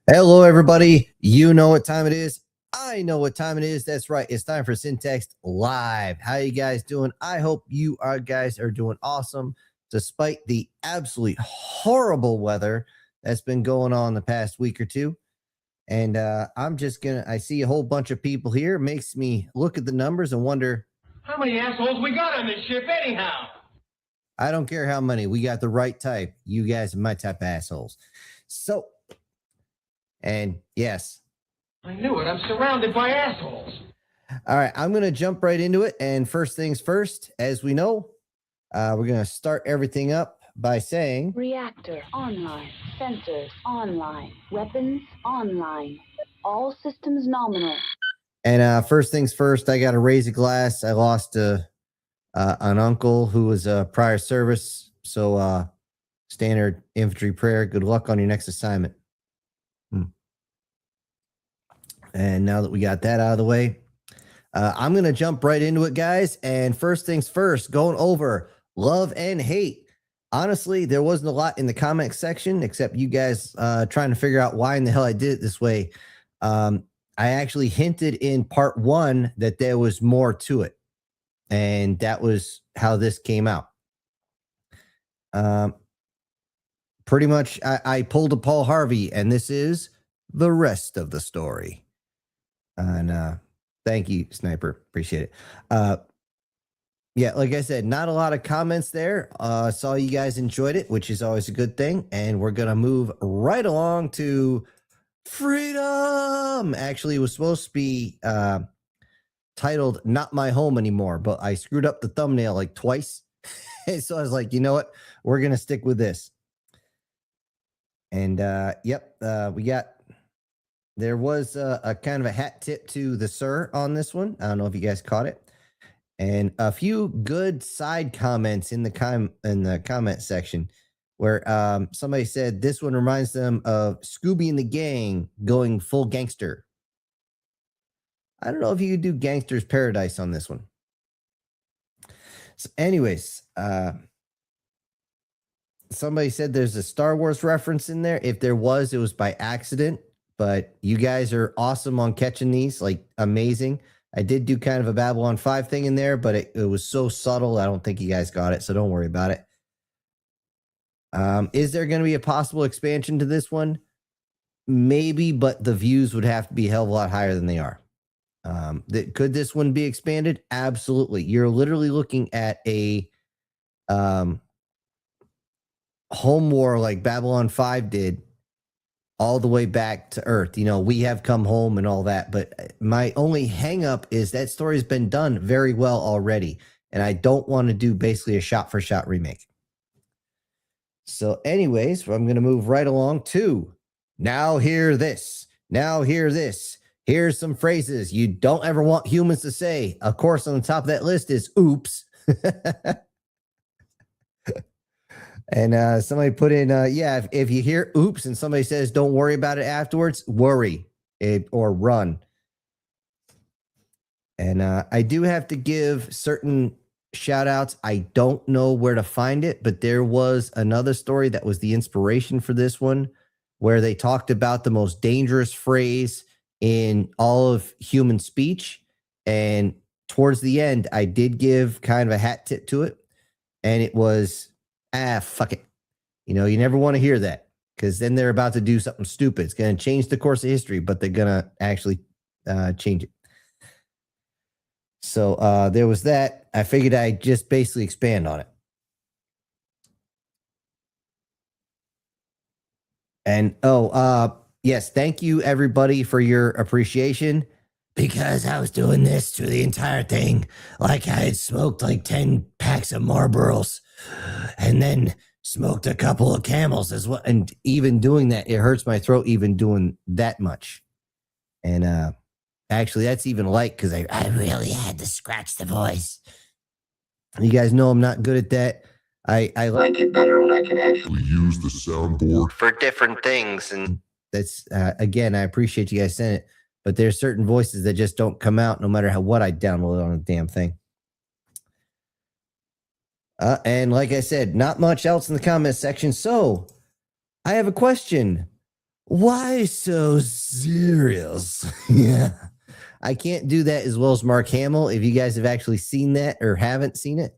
Hello, everybody. You know what time it is. I know what time it is. That's right. It's time for Syntax Live. How you guys doing? I hope you guys are doing awesome, despite the absolutely horrible weather that's been going on the past week or two. And I see a whole bunch of people here. Makes me look at the numbers and wonder, how many assholes we got on this ship anyhow? I don't care how many. We got the right type. You guys are my type of assholes. So, and yes, I knew it. I'm surrounded by assholes. all right, I'm going to jump right into it. And first things first, as we know, we're going to start everything up by saying reactor online, sensors online, weapons online, all systems nominal. And first things first, I got to raise a glass. I lost an uncle who was a prior service. So standard infantry prayer. Good luck on your next assignment. And now that we got that out of the way, I'm going to jump right into it, guys. And first things first, going over love and hate. Honestly, there wasn't a lot in the comment section except you guys trying to figure out why in the hell I did it this way. I actually hinted in part 1 that there was more to it. And that was how this came out. Pretty much, I pulled a Paul Harvey, and this is the rest of the story. And thank you, Sniper. Appreciate it. Yeah, like I said, not a lot of comments there. Saw you guys enjoyed it, which is always a good thing. And we're going to move right along to freedom. Actually, it was supposed to be titled Not My Home Anymore, but I screwed up the thumbnail like twice. So I was like, you know what? We're going to stick with this. And there was a kind of a hat tip to the sir on this one. I don't know if you guys caught it. And a few good side comments in the comment section where somebody said this one reminds them of Scooby and the Gang going full gangster. I don't know if you could do Gangster's Paradise on this one. So anyways, somebody said there's a Star Wars reference in there. If there was, it was by accident. But you guys are awesome on catching these, like amazing. I did do kind of a Babylon 5 thing in there, but it was so subtle. I don't think you guys got it, so don't worry about it. Is there going to be a possible expansion to this one? Maybe, but the views would have to be a hell of a lot higher than they are. Could this one be expanded? Absolutely. You're literally looking at a home war like Babylon 5 did all the way back to Earth. You know, we have come home and all that. But my only hang up is that story's been done very well already. And I don't want to do basically a shot-for-shot remake. So anyways, I'm going to move right along to now hear this. Now hear this. Here's some phrases you don't ever want humans to say. Of course, on the top of that list is oops. And somebody put in, if you hear oops and somebody says don't worry about it afterwards, worry it or run. And I do have to give certain shout outs. I don't know where to find it, but there was another story that was the inspiration for this one where they talked about the most dangerous phrase in all of human speech. And towards the end, I did give kind of a hat tip to it. And it was, fuck it. You know, you never want to hear that because then they're about to do something stupid. It's going to change the course of history, but they're going to actually change it. So there was that. I figured I'd just basically expand on it. And yes, thank you everybody for your appreciation. Because I was doing this through the entire thing, like I had smoked like 10 packs of Marlboros and then smoked a couple of Camels as well. And even doing that, it hurts my throat even doing that much. And actually, that's even light because I really had to scratch the voice. You guys know I'm not good at that. I like it better when I can actually use the soundboard for different things. And that's, again, I appreciate you guys saying it. But there's certain voices that just don't come out no matter what I download on the damn thing. And like I said, not much else in the comment section. So I have a question. Why so serious? Yeah. I can't do that as well as Mark Hamill. If you guys have actually seen that or haven't seen it,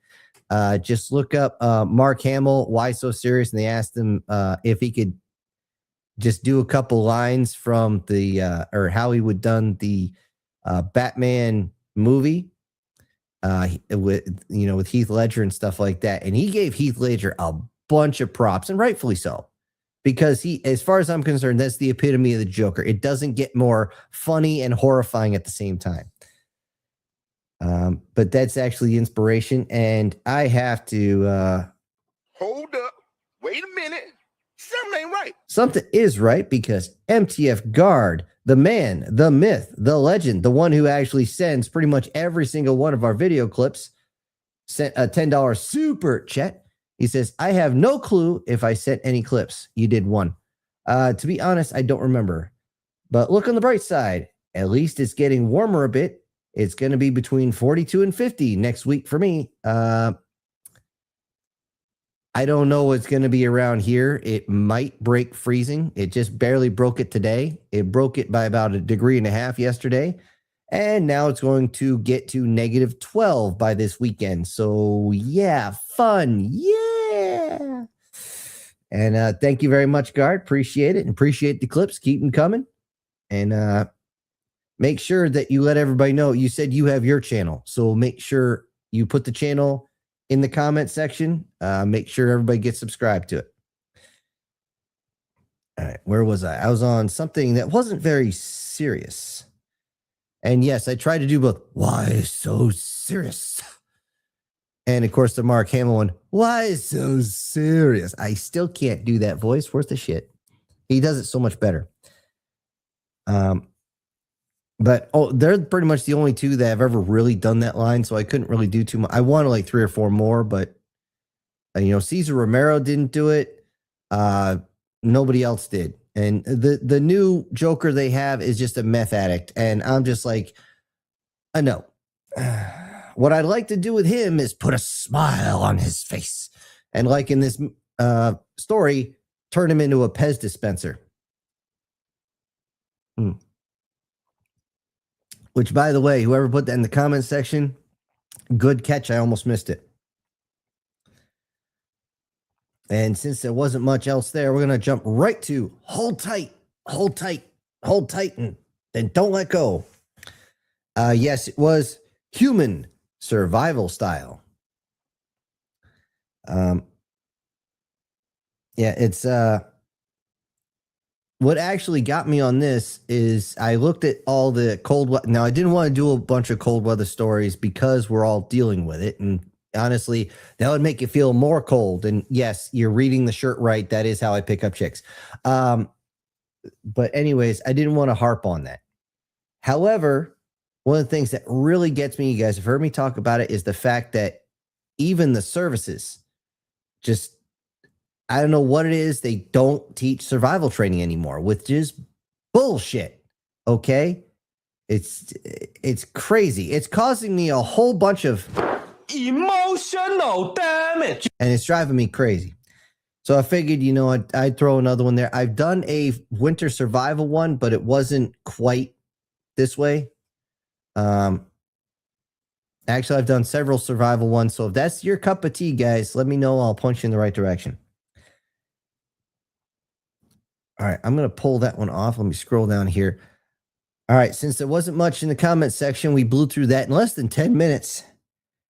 just look up Mark Hamill, Why So Serious? And they asked him if he could just do a couple lines from the or how he would done the Batman movie with Heath Ledger and stuff like that. And he gave Heath Ledger a bunch of props, and rightfully so, because he, as far as I'm concerned, that's the epitome of the Joker. It doesn't get more funny and horrifying at the same time. But that's actually the inspiration, and I have to Hold up. Wait a minute. Something ain't right. Something is right, because MTF Guard, the man, the myth, the legend, the one who actually sends pretty much every single one of our video clips, sent a $10 super chat. He says, I have no clue if I sent any clips. You did one. To be honest, I don't remember. But look on the bright side. At least it's getting warmer a bit. It's going to be between 42 and 50 next week for me. I don't know what's going to be around here. It might break freezing. It just barely broke it today. It broke it by about 1.5 degrees yesterday. And now it's going to get to -12 by this weekend. So, yeah, fun. Yeah. And thank you very much, Guard. Appreciate it. And appreciate the clips. Keep them coming. And make sure that you let everybody know. You said you have your channel. So make sure you put the channel in the comment section. Make sure everybody gets subscribed to it. All right, where was I? I was on something that wasn't very serious. And yes, I tried to do both. Why so serious? And of course, the Mark Hamill one. Why so serious? I still can't do that voice. Worth the shit. He does it so much better. But they're pretty much the only two that have ever really done that line, so I couldn't really do too much. I wanted like 3 or 4 more, but Cesar Romero didn't do it. Nobody else did. And the new Joker they have is just a meth addict, and I'm just like, I know. What I'd like to do with him is put a smile on his face, and like in this story, turn him into a Pez dispenser. Which, by the way, whoever put that in the comment section, good catch. I almost missed it. And since there wasn't much else there, we're going to jump right to hold tight, hold tight, hold tight, and then don't let go. Yes, it was human survival style. Yeah, it's what actually got me on this is I looked at all the cold weather. Now, I didn't want to do a bunch of cold weather stories because we're all dealing with it. And honestly, that would make you feel more cold. And yes, you're reading the shirt right. That is how I pick up chicks. But anyways, I didn't want to harp on that. However, one of the things that really gets me, you guys have heard me talk about it, is the fact that even the services just, I don't know what it is. They don't teach survival training anymore, which is bullshit. Okay. It's crazy. It's causing me a whole bunch of Emotional damage. and it's driving me crazy. So I figured, I'd throw another one there. I've done a winter survival one, but it wasn't quite this way. Actually, I've done several survival ones. So if that's your cup of tea, guys, let me know. I'll point you in the right direction. All right, I'm going to pull that one off. Let me scroll down here. All right, since there wasn't much in the comment section, we blew through that in less than 10 minutes.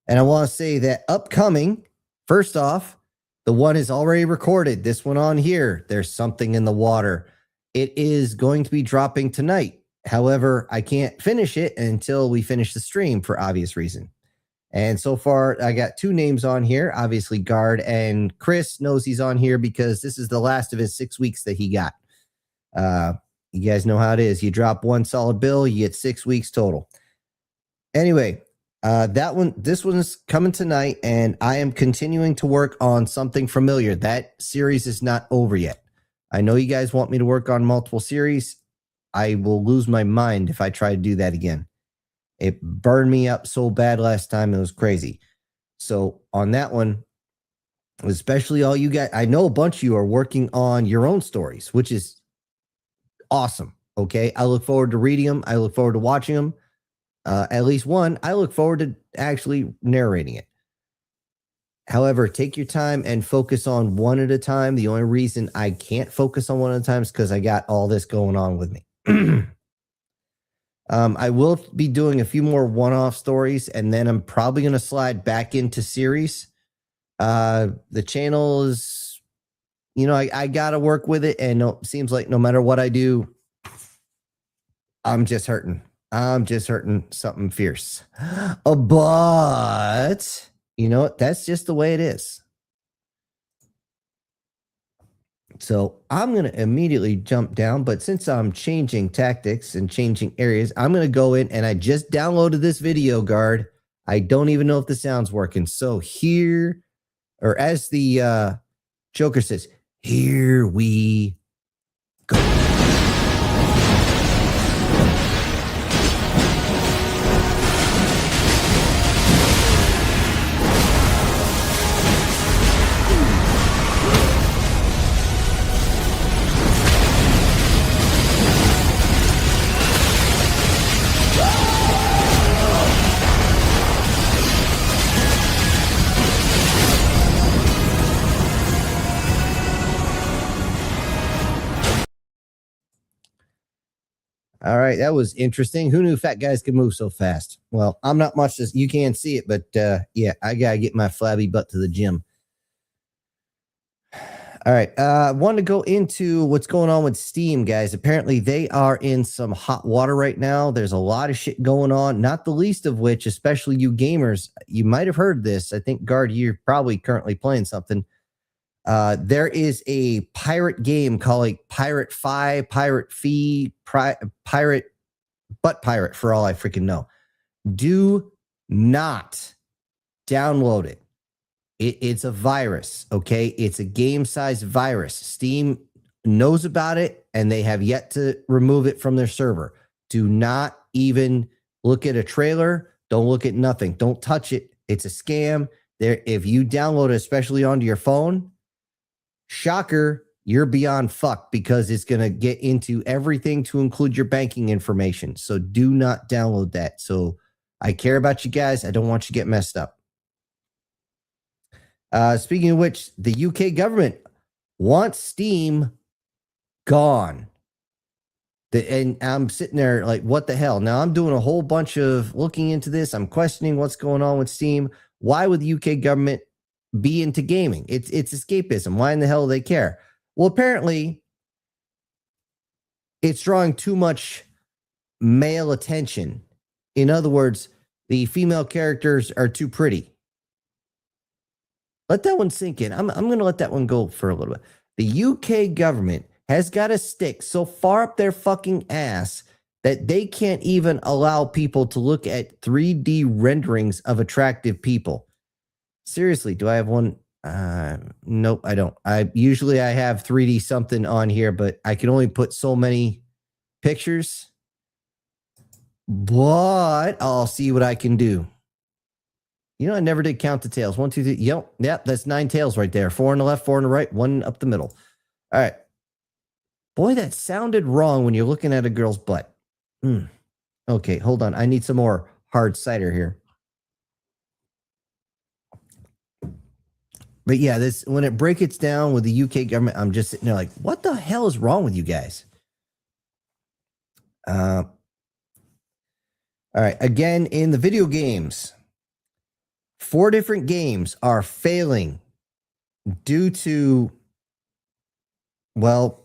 And I want to say that upcoming, first off, the one is already recorded. This one on here, There's Something in the Water. It is going to be dropping tonight. However, I can't finish it until we finish the stream for obvious reason. And so far, I got 2 names on here. Obviously, Guard and Chris knows he's on here because this is the last of his 6 weeks that he got. You guys know how it is. You drop 1 solid bill, you get 6 weeks total. Anyway, this one's coming tonight, and I am continuing to work on Something Familiar. That series is not over yet. I know you guys want me to work on multiple series. I will lose my mind if I try to do that again. It burned me up so bad last time. It was crazy. So on that one, especially all you guys, I know a bunch of you are working on your own stories, which is awesome. Okay. I look forward to reading them. I look forward to watching them. At least one, I look forward to actually narrating it. However, take your time and focus on one at a time. The only reason I can't focus on one at a time is because I got all this going on with me. I will be doing a few more one-off stories, and then I'm probably going to slide back into series. The channel is, I got to work with it, and it seems like no matter what I do, I'm just hurting. I'm just hurting something fierce. But you know what? That's just the way it is. So I'm going to immediately jump down. But since I'm changing tactics and changing areas, I'm going to go in, and I just downloaded this video guard. I don't even know if the sound's working. So here, or as the Joker says, here we go. All right, that was interesting. Who knew fat guys could move so fast? Well, I'm not much as you can't see it, but yeah, I gotta get my flabby butt to the gym. All right, I wanted to go into what's going on with Steam, guys. Apparently, they are in some hot water right now. There's a lot of shit going on, not the least of which, especially you gamers, you might have heard this. I think, Guard, you're probably currently playing something. There is a pirate game called like Pirate Fi, Pirate Fee, Pirate, but Pirate for all I freaking know. Do not download it. It's a virus, okay? It's a game-sized virus. Steam knows about it, and they have yet to remove it from their server. Do not even look at a trailer. Don't look at nothing. Don't touch it. It's a scam. If you download it, especially onto your phone, shocker, you're beyond fucked because it's going to get into everything to include your banking information. So do not download that. So I care about you guys. I don't want you to get messed up. Speaking of which, the UK government wants Steam gone. And I'm sitting there like, what the hell? Now I'm doing a whole bunch of looking into this. I'm questioning what's going on with Steam. Why would the UK government be into gaming? It's escapism. Why in the hell do they care? Well, apparently it's drawing too much male attention. In other words, the female characters are too pretty. Let that one sink in. I'm going to let that one go for a little bit. The UK government has got a stick so far up their fucking ass that they can't even allow people to look at 3D renderings of attractive people. Seriously, do I have one? Nope, I don't. Usually I have 3D something on here, but I can only put so many pictures. But I'll see what I can do. I never did count the tails. 1, 2, 3. Yep, that's 9 tails right there. 4 on the left, 4 on the right, 1 up the middle. All right. Boy, that sounded wrong when you're looking at a girl's butt. Okay, hold on. I need some more hard cider here. But yeah, this when it breaks down with the UK government, I'm just sitting there like, what the hell is wrong with you guys? All right. Again, in the video games, 4 different games are failing due to, well,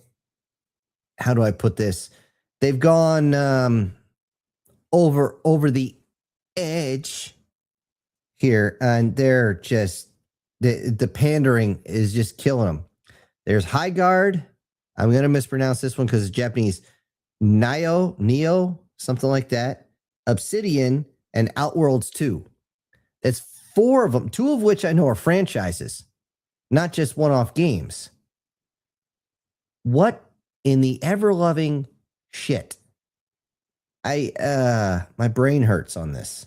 how do I put this? They've gone over the edge here, and they're just the pandering is just killing them. There's High Guard. I'm going to mispronounce this one because it's Japanese. Neo, something like that. Obsidian and Outworlds 2. That's 4 of them, 2 of which I know are franchises, not just one-off games. What in the ever-loving shit? My brain hurts on this.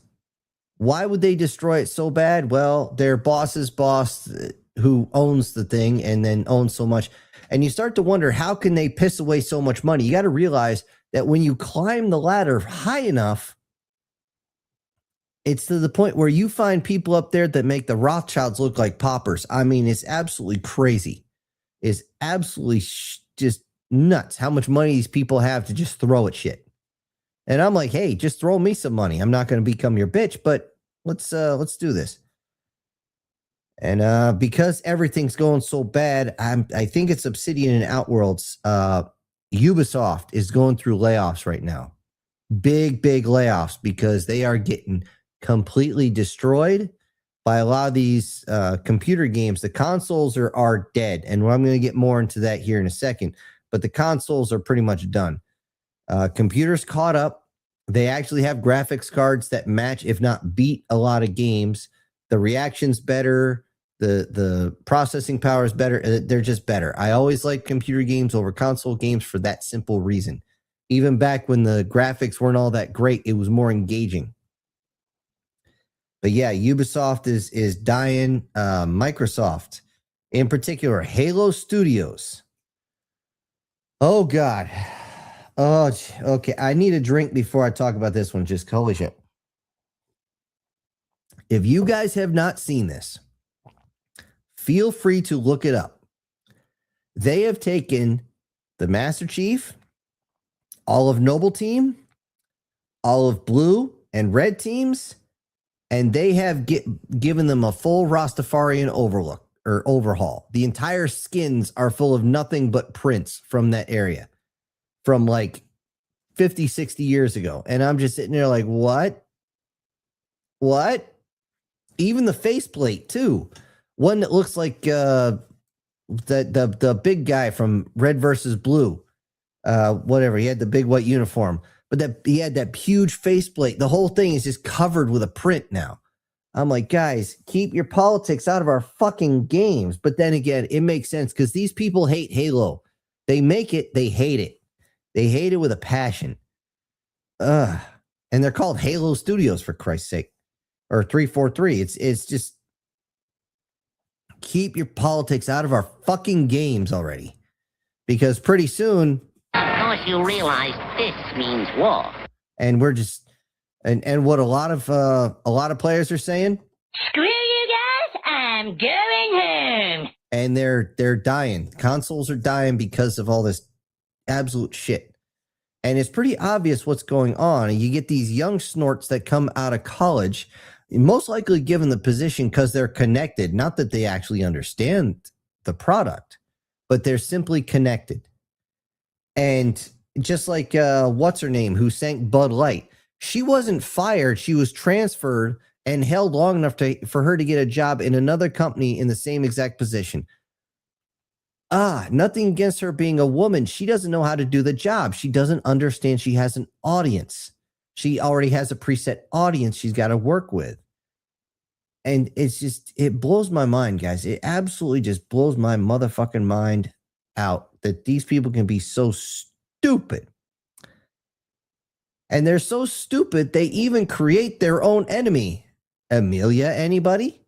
Why would they destroy it so bad? Well, their boss's boss, who owns the thing and then owns so much. And you start to wonder, how can they piss away so much money? You got to realize that when you climb the ladder high enough, it's to the point where you find people up there that make the Rothschilds look like paupers. I mean, it's absolutely crazy. It's absolutely just nuts how much money these people have to just throw at shit. And I'm like, hey, just throw me some money. I'm not going to become your bitch, but let's do this. And because everything's going so bad, I think it's Obsidian and Outworlds. Ubisoft is going through layoffs right now. Big layoffs, because they are getting completely destroyed by a lot of these computer games. The consoles are dead, and I'm going to get more into that here in a second, but the consoles are pretty much done. Computers caught up. They actually have graphics cards that match, if not beat, a lot of games. The reaction's better. The processing power is better. They're just better. I always like computer games over console games for that simple reason. Even back when the graphics weren't all that great, it was more engaging. But yeah, Ubisoft is dying. Microsoft, in particular, Halo Studios. Oh, God. Oh, okay. I need a drink before I talk about this one. Just holy shit. If you guys have not seen this, feel free to look it up. They have taken the Master Chief, all of Noble Team, all of Blue and Red teams, and they have given them a full Rastafarian overhaul. The entire skins are full of nothing but prints from that area, from like 50, 60 years ago. And I'm just sitting there like, what? Even the faceplate too. One that looks like the big guy from Red versus Blue. Whatever. He had the big white uniform, but he had that huge faceplate. The whole thing is just covered with a print now. I'm like, guys, keep your politics out of our fucking games. But then again, it makes sense because these people hate Halo. They make it, they hate it. They hate it with a passion. And they're called Halo Studios, for Christ's sake. Or 343. It's just, keep your politics out of our fucking games already. Because pretty soon, of course you realize this means war. And we're just, and what a lot of players are saying, Screw you guys, I'm going home. And they're dying. Consoles are dying because of all this absolute shit. And it's pretty obvious what's going on. And you get these young snorts that come out of college, most likely given the position because they're connected. Not that they actually understand the product, but they're simply connected. And just like what's her name, who sank Bud Light, she wasn't fired. She was transferred and held long enough for her to get a job in another company in the same exact position. Nothing against her being a woman. She doesn't know how to do the job. She doesn't understand she has an audience. She already has a preset audience she's got to work with. And it's just, it blows my mind, guys. It absolutely just blows my motherfucking mind out that these people can be so stupid. And they're so stupid, they even create their own enemy. Amelia, anybody?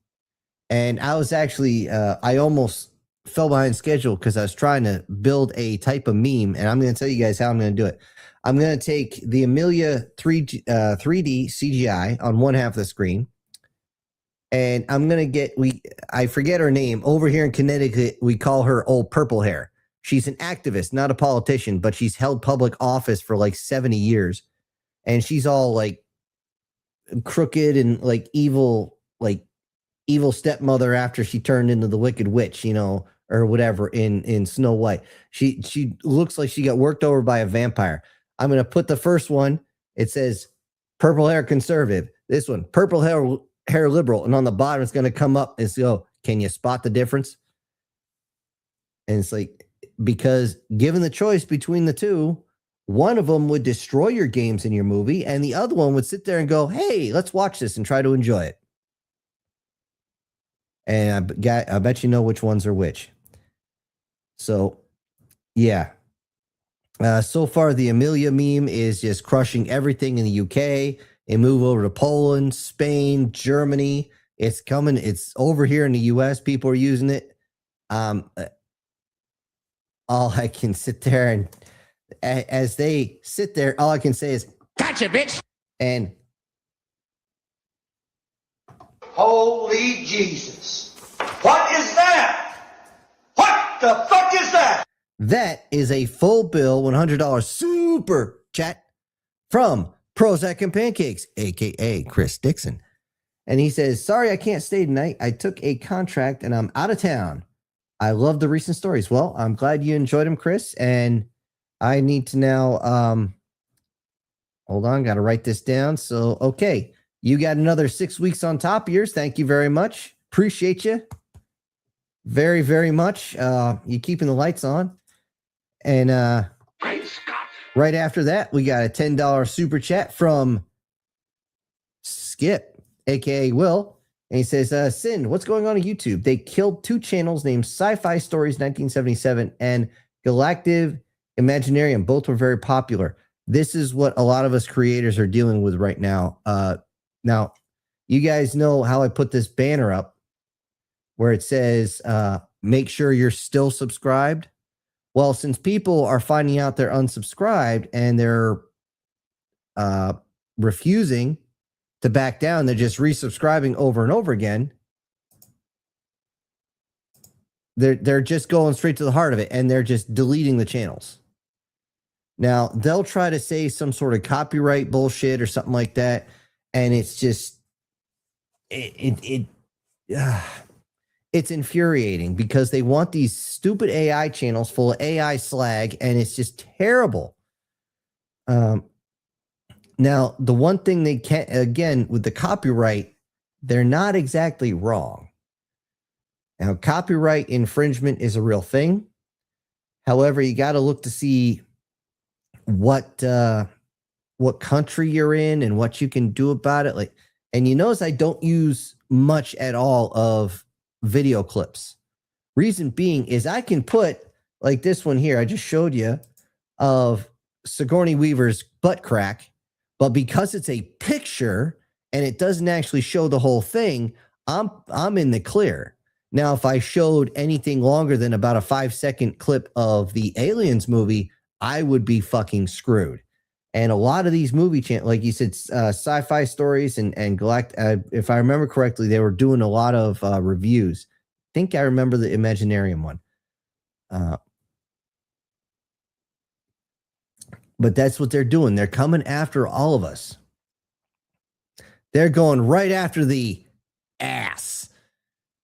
And I was actually, I almost fell behind schedule because I was trying to build a type of meme, and I'm going to tell you guys how I'm going to do it. I'm going to take the Amelia 3D CGI on one half of the screen, and I'm going to get, I forget her name. Over here in Connecticut, we call her Old Purple Hair. She's an activist, not a politician, but she's held public office for like 70 years. And she's all like crooked and like evil stepmother after she turned into the Wicked Witch, you know, or whatever in Snow White. She looks like she got worked over by a vampire. I'm going to put the first one. It says purple hair conservative. This one, purple hair liberal. And on the bottom, it's going to come up and go, can you spot the difference? And it's like, because given the choice between the two, one of them would destroy your games in your movie, and the other one would sit there and go, hey, let's watch this and try to enjoy it. And I bet you know which ones are which. So, yeah. So far, the Amelia meme is just crushing everything in the UK. It moved over to Poland, Spain, Germany. It's coming. It's over here in the US. People are using it. all I can sit there and as they sit there, all I can say is, Gotcha, bitch. and Holy Jesus. What is that? What the fuck is that? that is a full bill $100 super chat from Prozac and Pancakes, aka Chris Dixon. And he says, sorry, I can't stay tonight. I took a contract and I'm out of town. I love the recent stories. Well, I'm glad you enjoyed them, Chris. And I need to now, hold on, got to write this down. So, okay, you got another 6 weeks on top of yours. Thank you very much. Appreciate you very, very much. You keeping the lights on. And Great Scott. right after that, we got a $10 super chat from Skip, aka Will. And he says, Sin, what's going on YouTube? They killed 2 channels named Sci-Fi Stories 1977 and Galactic Imaginarium. Both were very popular. This is what a lot of us creators are dealing with right now. Now, you guys know how I put this banner up where it says, make sure you're still subscribed. Well, since people are finding out they're unsubscribed and they're refusing to back down, they're just resubscribing over and over again. They're just going straight to the heart of it, and they're just deleting the channels. Now, they'll try to say some sort of copyright bullshit or something like that, and it's just it's infuriating because they want these stupid AI channels full of AI slag, and it's just terrible. Now, the one thing they can't, again, with the copyright, they're not exactly wrong. Now, copyright infringement is a real thing. However, you got to look to see what country you're in and what you can do about it. Like, and you notice I don't use much at all of video clips. Reason being is I can put like this one here I just showed you of Sigourney Weaver's butt crack, but because it's a picture and it doesn't actually show the whole thing, I'm in the clear. Now, if I showed anything longer than about a 5-second clip of the Aliens movie, I would be fucking screwed. And a lot of these movie channels, like you said, Sci-Fi Stories and Galactic, if I remember correctly, they were doing a lot of reviews. I think I remember the Imaginarium one. But that's what they're doing. They're coming after all of us. They're going right after the ass.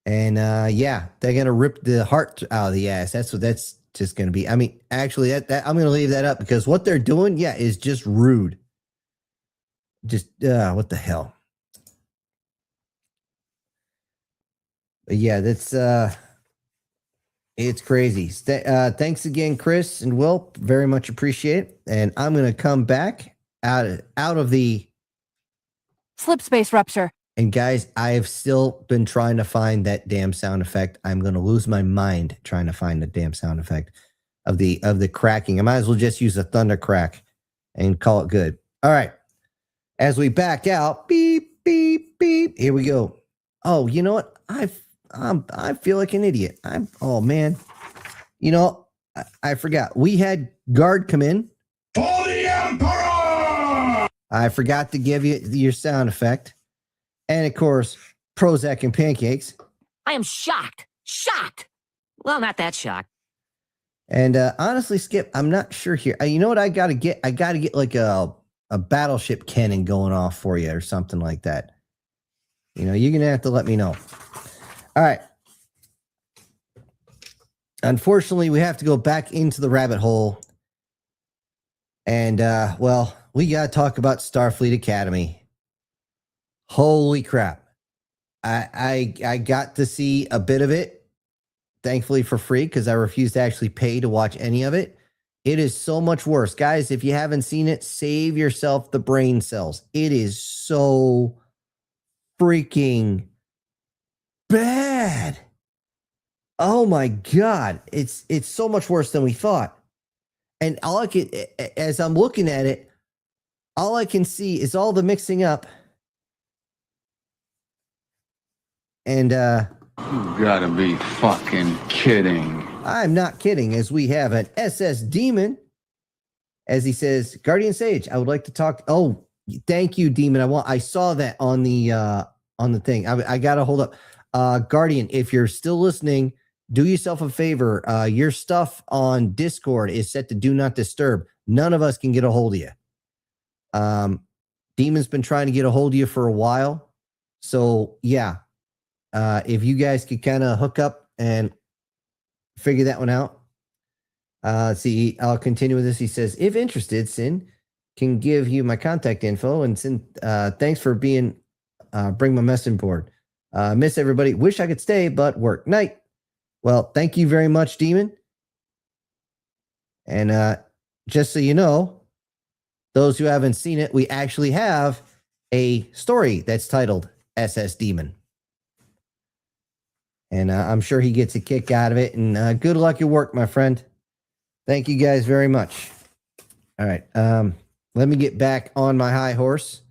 And yeah, they're going to rip the heart out of the ass. That's what that's just going to be. I mean, actually, that I'm going to leave that up because what they're doing, yeah, is just rude. Just, what the hell? But yeah, that's, it's crazy. Thanks again, Chris and Will. Very much appreciate it. And I'm going to come back out of the slip space rupture. And guys, I've still been trying to find that damn sound effect. I'm going to lose my mind trying to find the damn sound effect of the cracking. I might as well just use a thunder crack and call it good. All right. As we back out, beep, beep, beep. Here we go. Oh, you know what? I feel like an idiot. Oh man. You know, I forgot. We had guard come in. For the Emperor! I forgot to give you your sound effect. And of course, Prozac and Pancakes. I am shocked. Shocked. Well, not that shocked. And honestly, Skip, I'm not sure here. You know what I got to get? I got to get like a battleship cannon going off for you or something like that. You know, you're going to have to let me know. All right. Unfortunately, we have to go back into the rabbit hole. And, well, we got to talk about Starfleet Academy. Holy crap. I got to see a bit of it, thankfully for free, because I refuse to actually pay to watch any of it. It is so much worse. Guys, if you haven't seen it, save yourself the brain cells. It is so freaking bad. Oh my God. It's so much worse than we thought. And all I can, as I'm looking at it, all I can see is all the mixing up. And You gotta be fucking kidding. I'm not kidding, as we have an SS Demon, as he says, Guardian Sage, I would like to talk. Oh, thank you, Demon. I saw that on the thing. I gotta hold up. Guardian, if you're still listening, do yourself a favor. Your stuff on Discord is set to do not disturb. None of us can get a hold of you. Demon's been trying to get a hold of you for a while. So yeah. If you guys could kind of hook up and figure that one out. See, I'll continue with this. He says, if interested, Sin can give you my contact info. And Sin, thanks for being, bring my message board. Miss everybody. Wish I could stay, but work night. Well, thank you very much, Demon. And just so you know, those who haven't seen it, we actually have a story that's titled SS Demon. And I'm sure he gets a kick out of it. And good luck at work, my friend. Thank you guys very much. All right. Let me get back on my high horse.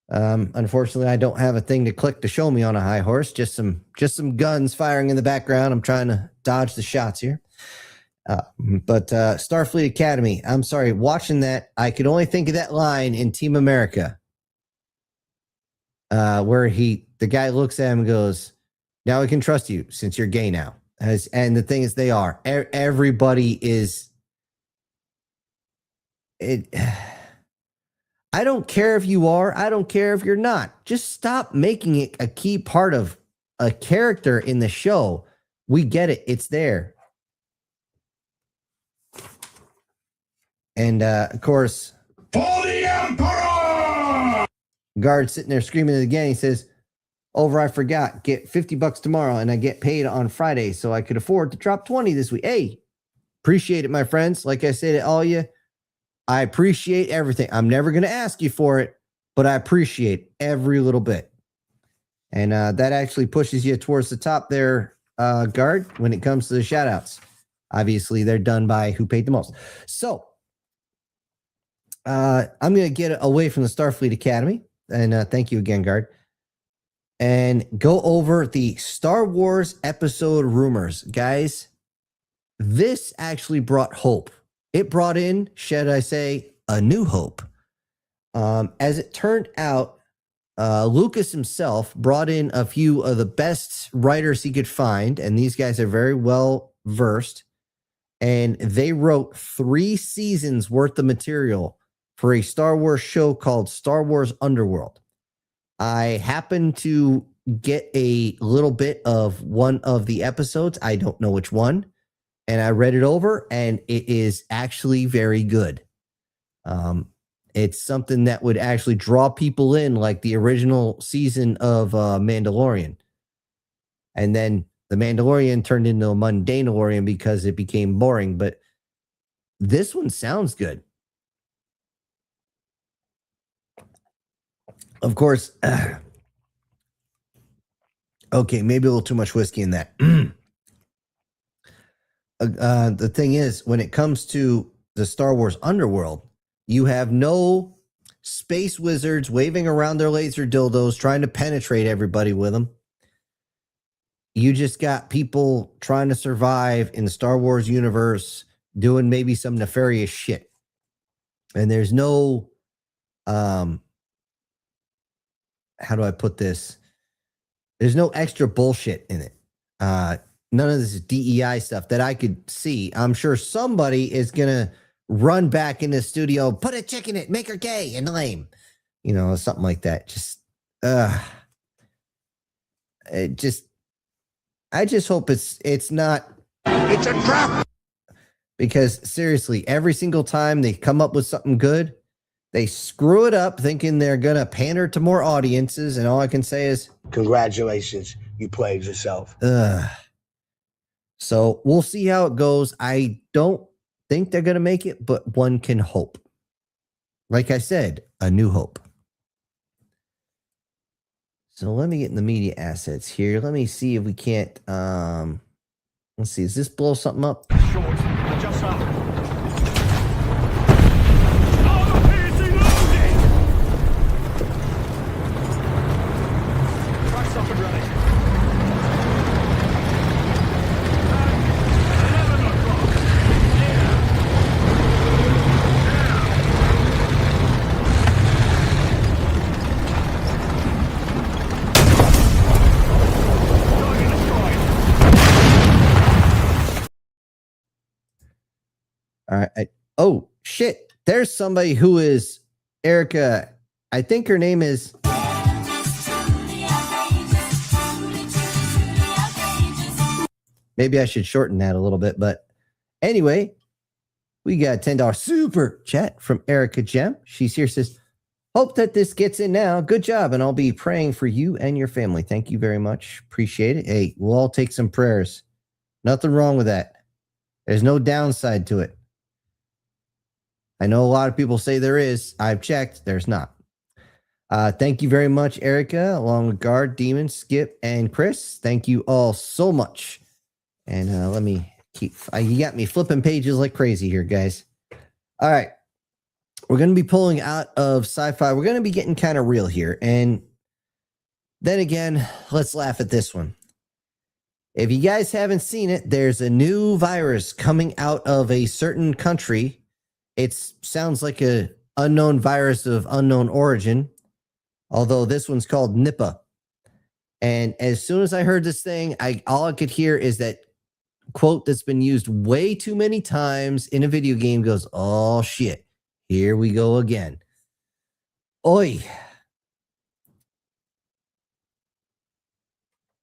Unfortunately, I don't have a thing to click to show me on a high horse. Just some guns firing in the background. I'm trying to dodge the shots here. But Starfleet Academy, I'm sorry, watching that, I could only think of that line in Team America. Where the guy looks at him and goes, now we can trust you since you're gay now. And the thing is, they are. Everybody is. I don't care if you are. I don't care if you're not. Just stop making it a key part of a character in the show. We get it. It's there. And of course, For the Emperor! Guard sitting there screaming it again. He says, over, I forgot. Get $50 tomorrow, and I get paid on Friday, so I could afford to drop 20 this week. Hey, appreciate it, my friends. Like I say to all you, I appreciate everything. I'm never going to ask you for it, but I appreciate every little bit. And that actually pushes you towards the top there, Guard, when it comes to the shout-outs. Obviously, they're done by who paid the most. So, I'm going to get away from the Starfleet Academy, and thank you again, Guard, and go over the Star Wars episode rumors. Guys, this actually brought hope. It brought in, should I say, a new hope. As it turned out, Lucas himself brought in a few of the best writers he could find, and these guys are very well versed, and they wrote 3 seasons worth of material for a Star Wars show called Star Wars Underworld. I happened to get a little bit of one of the episodes. I don't know which one. And I read it over, and it is actually very good. It's something that would actually draw people in, like the original season of Mandalorian. And then the Mandalorian turned into a Mundanalorian because it became boring. But this one sounds good. Of course, okay, maybe a little too much whiskey in that. The thing is, when it comes to the Star Wars Underworld, you have no space wizards waving around their laser dildos trying to penetrate everybody with them. You just got people trying to survive in the Star Wars universe doing maybe some nefarious shit. And there's no, how do I put this? There's no extra bullshit in it. None of this DEI stuff that I could see. I'm sure somebody is going to run back in the studio, put a chick in it, make her gay and lame. You know, something like that. I just hope it's not. It's a trap! Because seriously, every single time they come up with something good, they screw it up thinking they're going to pander to more audiences. And all I can say is, Congratulations, you played yourself. So we'll see how it goes. I don't think they're going to make it, but one can hope. Like I said, a new hope. So let me get in the media assets here. Let me see if we can't, let's see, does this blow something up? Short, adjust up. Truck's up and running. shit, there's somebody who is Erica. I think her name is. Maybe I should shorten that a little bit. But anyway, we got a $10 super chat from Erica Gem. She's here, says, hope that this gets in now. Good job. And I'll be praying for you and your family. Thank you very much. Appreciate it. Hey, we'll all take some prayers. Nothing wrong with that. There's no downside to it. I know a lot of people say there is. I've checked. There's not. Thank you very much, Erica, along with Guard, Demon, Skip, and Chris. Thank you all so much. And let me keep, you got me flipping pages like crazy here, guys. All right. We're going to be pulling out of sci-fi. We're going to be getting kind of real here. And then again, let's laugh at this one. If you guys haven't seen it, there's a new virus coming out of a certain country. It sounds like a unknown virus of unknown origin, although this one's called Nipah. And as soon as I heard this thing, all I could hear is that quote that's been used way too many times in a video game goes, oh shit, here we go again. Oi.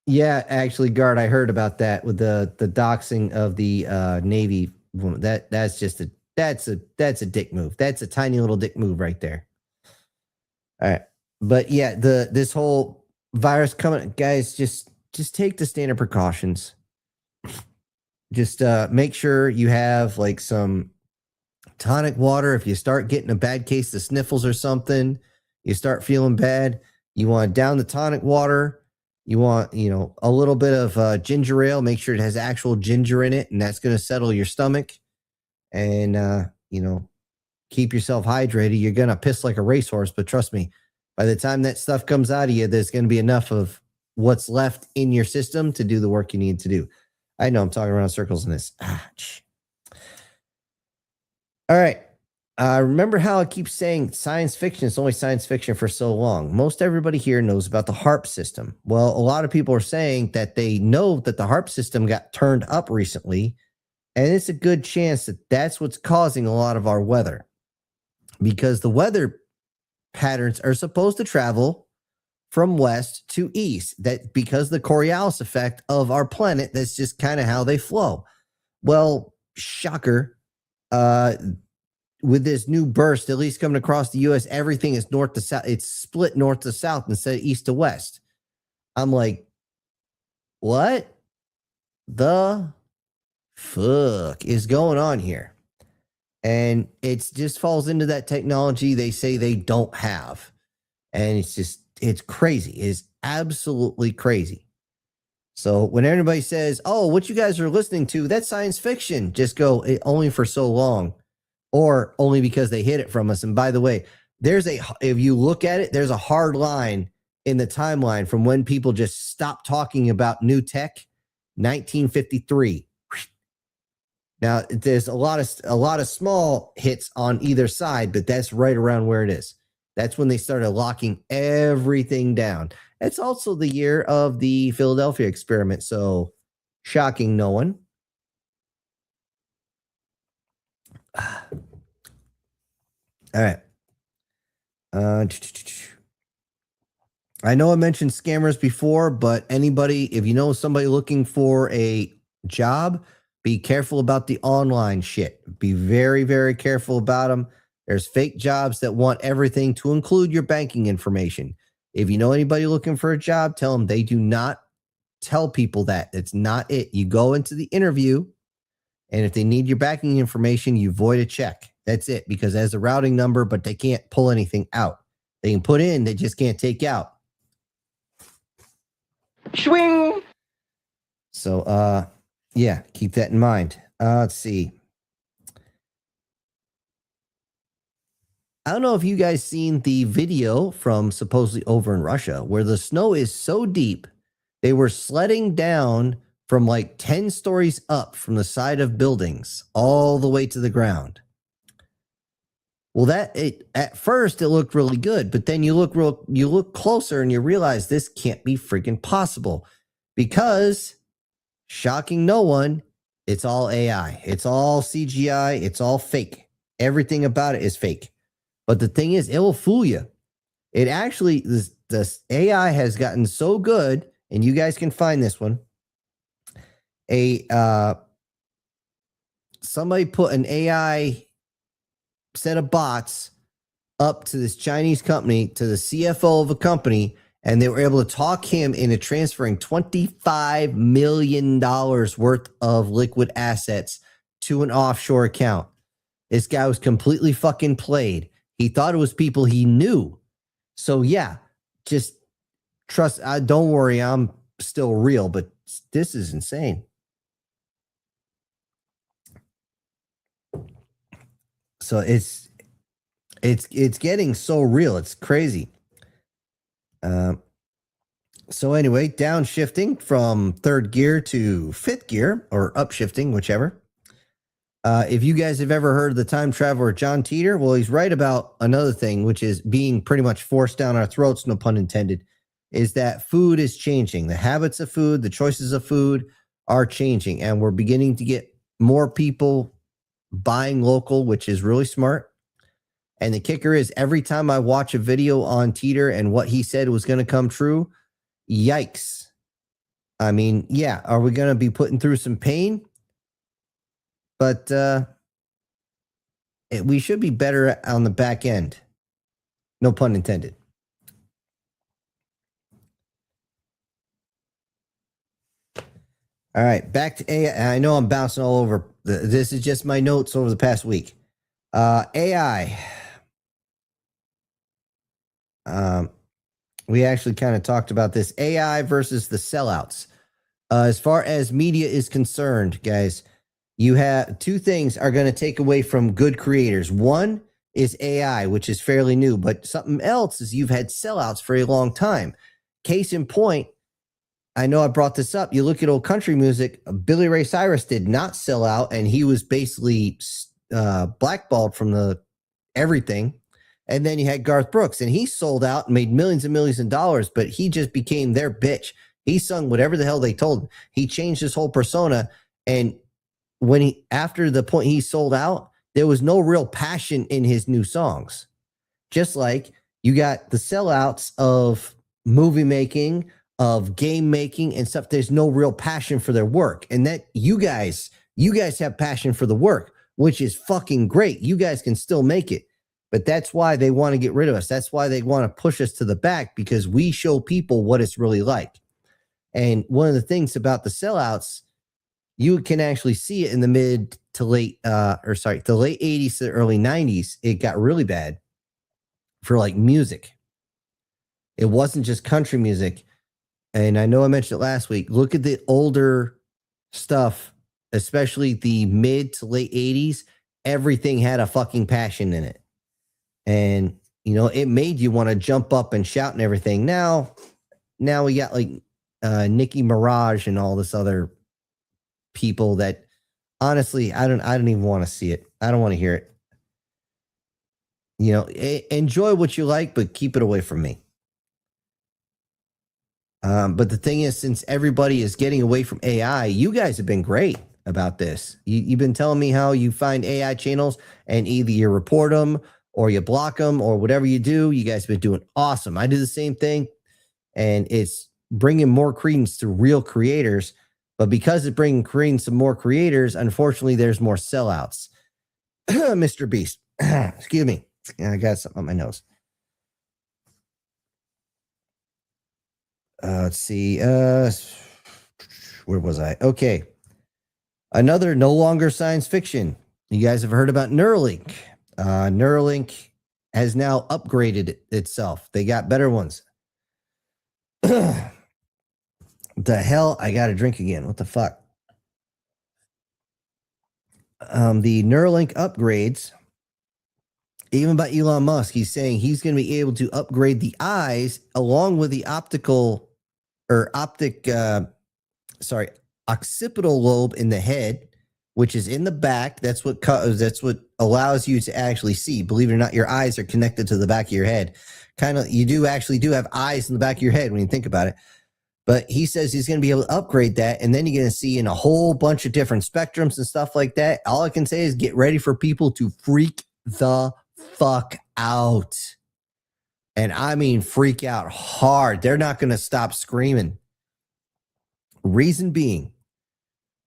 Yeah, actually, Guard, I heard about that with the doxing of the Navy woman. That's just that's a dick move. That's a tiny little dick move right there. All right. But yeah, this whole virus coming, guys, just take the standard precautions. Just make sure you have like some tonic water. If you start getting a bad case of sniffles or something, you start feeling bad, you want to down the tonic water. You want, a little bit of ginger ale. Make sure it has actual ginger in it, and that's going to settle your stomach. And, keep yourself hydrated. You're going to piss like a racehorse, but trust me, by the time that stuff comes out of you, there's going to be enough of what's left in your system to do the work you need to do. I know I'm talking around circles in this. All right. Remember how I keep saying science fiction is only science fiction for so long? Most everybody here knows about the HARP system. Well, a lot of people are saying that they know that the HARP system got turned up recently, and it's a good chance that that's what's causing a lot of our weather, because the weather patterns are supposed to travel from west to east, that because the Coriolis effect of our planet, that's just kind of how they flow. Well, shocker, with this new burst, at least coming across the U.S., everything is north to south. It's split north to south instead of east to west. I'm like, what the fuck is going on here? And it just falls into that technology they say they don't have. And it's crazy. It's absolutely crazy. So when everybody says, oh, what you guys are listening to, that's science fiction, just go, only for so long, or only because they hid it from us. And by the way, if you look at it, there's a hard line in the timeline from when people just stopped talking about new tech, 1953. Now, there's a lot of small hits on either side, but that's right around where it is. That's when they started locking everything down. It's also the year of the Philadelphia experiment, so shocking no one. All right. I know I mentioned scammers before, but anybody, if you know somebody looking for a job, be careful about the online shit. Be very, very careful about them. There's fake jobs that want everything to include your banking information. If you know anybody looking for a job, tell them they do not tell people that. It's not it. You go into the interview, and if they need your banking information, you void a check. That's it, because it has a routing number, but they can't pull anything out. They can put in, they just can't take out. Swing. So, yeah, keep that in mind. Let's see. I don't know if you guys seen the video from supposedly over in Russia where the snow is so deep, they were sledding down from like 10 stories up from the side of buildings all the way to the ground. Well, at first it looked really good, but then you look closer and you realize this can't be freaking possible, because, shocking no one, it's all AI. It's all CGI. It's all fake. Everything about it is fake. But the thing is, it will fool you. It actually, this AI has gotten so good, and you guys can find this one. Somebody put an AI set of bots up to this Chinese company, to the CFO of a company, and they were able to talk him into transferring $25 million worth of liquid assets to an offshore account. This guy was completely fucking played. He thought it was people he knew. So yeah, just trust. Don't worry, I'm still real, but this is insane. So it's getting so real. It's crazy. So anyway, downshifting from third gear to fifth gear, or upshifting, whichever. If you guys have ever heard of the time traveler John Teeter, well, he's right about another thing, which is being pretty much forced down our throats, no pun intended, is that food is changing. The habits of food, the choices of food are changing, and we're beginning to get more people buying local, which is really smart. And the kicker is, every time I watch a video on Teeter and what he said was going to come true, yikes. I mean, yeah, are we going to be putting through some pain? But we should be better on the back end. No pun intended. All right, back to AI. I know I'm bouncing all over. This is just my notes over the past week. AI. We actually kind of talked about this. AI versus the sellouts. As far as media is concerned, guys, you have two things are going to take away from good creators. One is AI, which is fairly new, but something else is you've had sellouts for a long time. Case in point, I know I brought this up. You look at old country music, Billy Ray Cyrus did not sell out, and he was basically blackballed from the everything. And then you had Garth Brooks, and he sold out and made millions and millions of dollars, but he just became their bitch. He sung whatever the hell they told him. He changed his whole persona, and after the point he sold out, there was no real passion in his new songs. Just like you got the sellouts of movie making, of game making and stuff. There's no real passion for their work. And that you guys have passion for the work, which is fucking great. You guys can still make it. But that's why they want to get rid of us. That's why they want to push us to the back, because we show people what it's really like. And one of the things about the sellouts, you can actually see it in the the late 80s to the early 90s. It got really bad for like music. It wasn't just country music. And I know I mentioned it last week. Look at the older stuff, especially the mid to late 80s. Everything had a fucking passion in it. And, you know, it made you want to jump up and shout and everything. Now we got like Nicki Minaj and all this other people that honestly, I don't even want to see it. I don't want to hear it. You know, enjoy what you like, but keep it away from me. But the thing is, since everybody is getting away from AI, you guys have been great about this. You've been telling me how you find AI channels and either you report them or you block them or whatever you do. You guys have been doing awesome. I do the same thing, and it's bringing more credence to real creators. But because it's bringing credence to more creators, unfortunately, there's more sellouts. Mr. Beast, excuse me. I got something on my nose. Let's see. Where was I? Okay. Another no longer science fiction. You guys have heard about Neuralink. Neuralink has now upgraded itself. They got better ones. The hell? I got to drink again. What the fuck? The Neuralink upgrades, even by Elon Musk, he's saying he's going to be able to upgrade the eyes along with the occipital lobe in the head, which is in the back. That's what allows you to actually see. Believe it or not, your eyes are connected to the back of your head. You do have eyes in the back of your head when you think about it. But he says he's going to be able to upgrade that, and then you're going to see in a whole bunch of different spectrums and stuff like that. All I can say is get ready for people to freak the fuck out. And I mean freak out hard. They're not going to stop screaming. Reason being,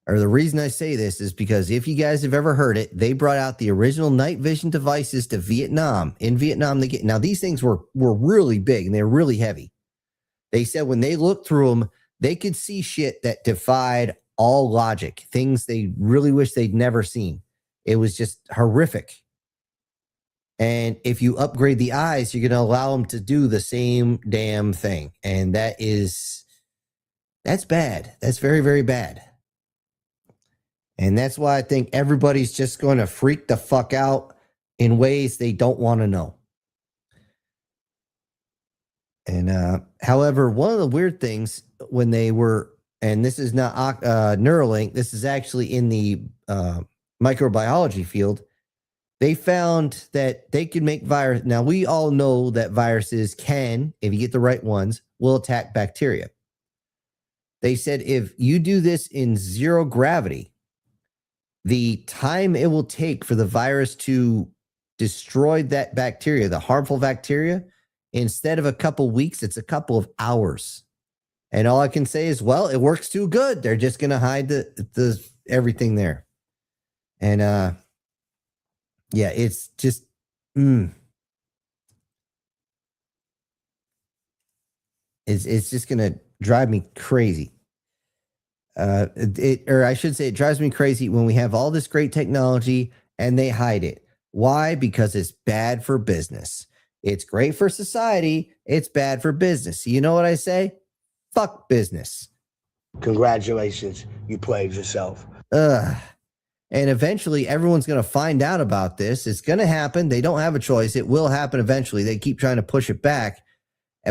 or the reason I say this is because if you guys have ever heard it, they brought out the original night vision devices to Vietnam. In Vietnam, now these things were really big and they're really heavy. They said when they looked through them, they could see shit that defied all logic, things they really wish they'd never seen. It was just horrific. And if you upgrade the eyes, you're going to allow them to do the same damn thing. And that's bad. That's very, very bad. And that's why I think everybody's just going to freak the fuck out in ways they don't want to know. And however, one of the weird things when they were, and this is not Neuralink, this is actually in the microbiology field, they found that they could make virus. Now, we all know that viruses can, if you get the right ones, will attack bacteria. They said if you do this in zero gravity, the time it will take for the virus to destroy that bacteria, the harmful bacteria, instead of a couple weeks, it's a couple of hours. And all I can say is, well, it works too good. They're just going to hide the everything there. And yeah, it's just it's just going to drive me crazy. Or I should say, it drives me crazy when we have all this great technology and they hide it. Why? Because it's bad for business. It's great for society. It's bad for business. You know what I say? Fuck business. Congratulations, you played yourself. And eventually everyone's going to find out about this. It's going to happen. They don't have a choice. It will happen eventually. They keep trying to push it back.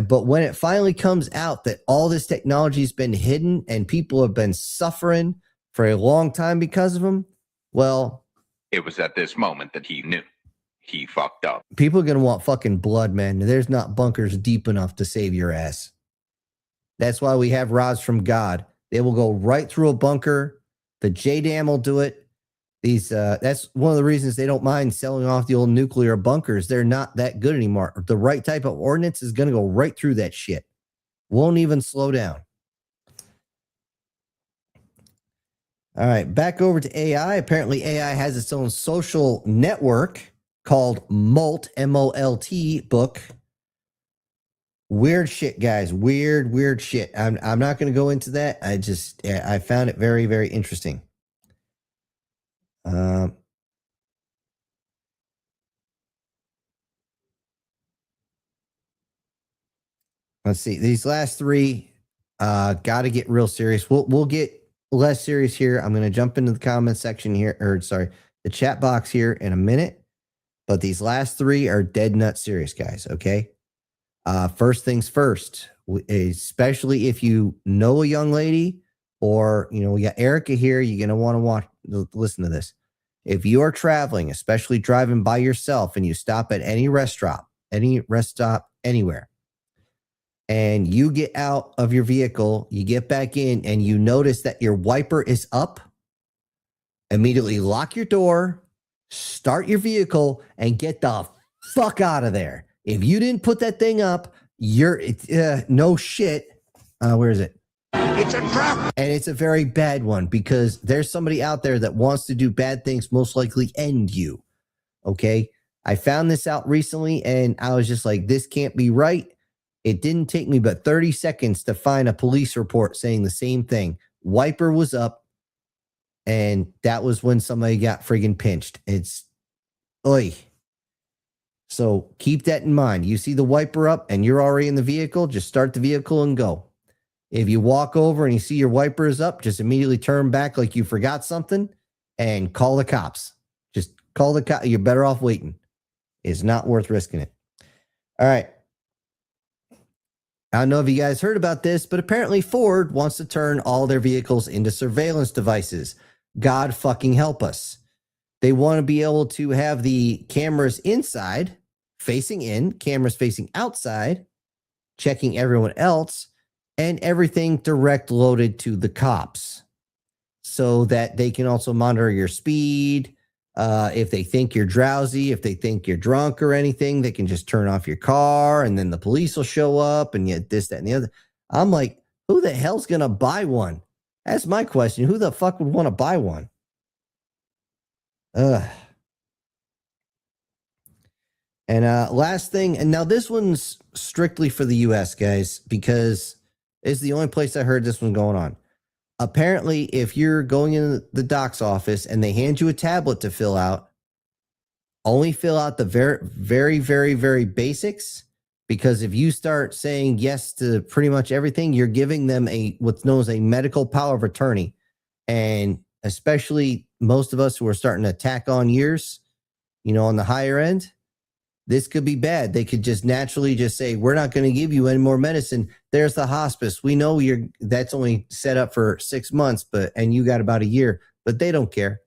But when it finally comes out that all this technology has been hidden and people have been suffering for a long time because of them, well, It was at this moment that he knew. He fucked up. people are going to want fucking blood, man. There's not bunkers deep enough to save your ass. That's why we have rods from God. They will go right through a bunker. The JDAM will do it. That's one of the reasons they don't mind selling off the old nuclear bunkers. They're not that good anymore. The right type of ordnance is going to go right through that shit. Won't even slow down. All right, back over to AI. Apparently, AI has its own social network called Molt, M-O-L-T book. Weird shit, guys. Weird shit. I'm not going to go into that. I found it very, very interesting. Let's see. These last three got to get real serious. We'll get less serious here. I'm going to jump into the comment section here, or sorry, the chat box here in a minute. But these last three are dead nut serious, guys. Okay. First things first, especially if you know a young lady, or we got Erica here, you're going to want to listen to this. If you are traveling, especially driving by yourself, and you stop at any rest stop anywhere, and you get out of your vehicle, you get back in, and you notice that your wiper is up, immediately lock your door, start your vehicle, and get the fuck out of there. If you didn't put that thing up, no shit. Where is it? It's a trap. And it's a very bad one, because there's somebody out there that wants to do bad things, most likely end you. Okay. I found this out recently and I was just like, this can't be right. It didn't take me but 30 seconds to find a police report saying the same thing. Wiper was up, and that was when somebody got friggin' pinched. Oi. So keep that in mind. You see the wiper up and you're already in the vehicle, just start the vehicle and go. If you walk over and you see your wiper is up, just immediately turn back like you forgot something and call the cops. Just call the cops. You're better off waiting. It's not worth risking it. All right. I don't know if you guys heard about this, but apparently Ford wants to turn all their vehicles into surveillance devices. God fucking help us. They want to be able to have the cameras inside, facing in, cameras facing outside, checking everyone else, and everything direct loaded to the cops, so that they can also monitor your speed, If they think you're drowsy, if they think you're drunk or anything, they can just turn off your car and then the police will show up and yet this, that, and the other. I'm like, who the hell's going to buy one? That's my question. Who the fuck would want to buy one? Ugh. And last thing, and now this one's strictly for the U.S., guys, because it's the only place I heard this one going on. Apparently, if you're going in the doc's office and they hand you a tablet to fill out, only fill out the very, very, very, very basics, because if you start saying yes to pretty much everything, you're giving them what's known as a medical power of attorney. And especially most of us who are starting to tack on years, on the higher end, this could be bad. They could just naturally just say, we're not going to give you any more medicine. There's the hospice. We know that's only set up for 6 months, and you got about a year, but they don't care.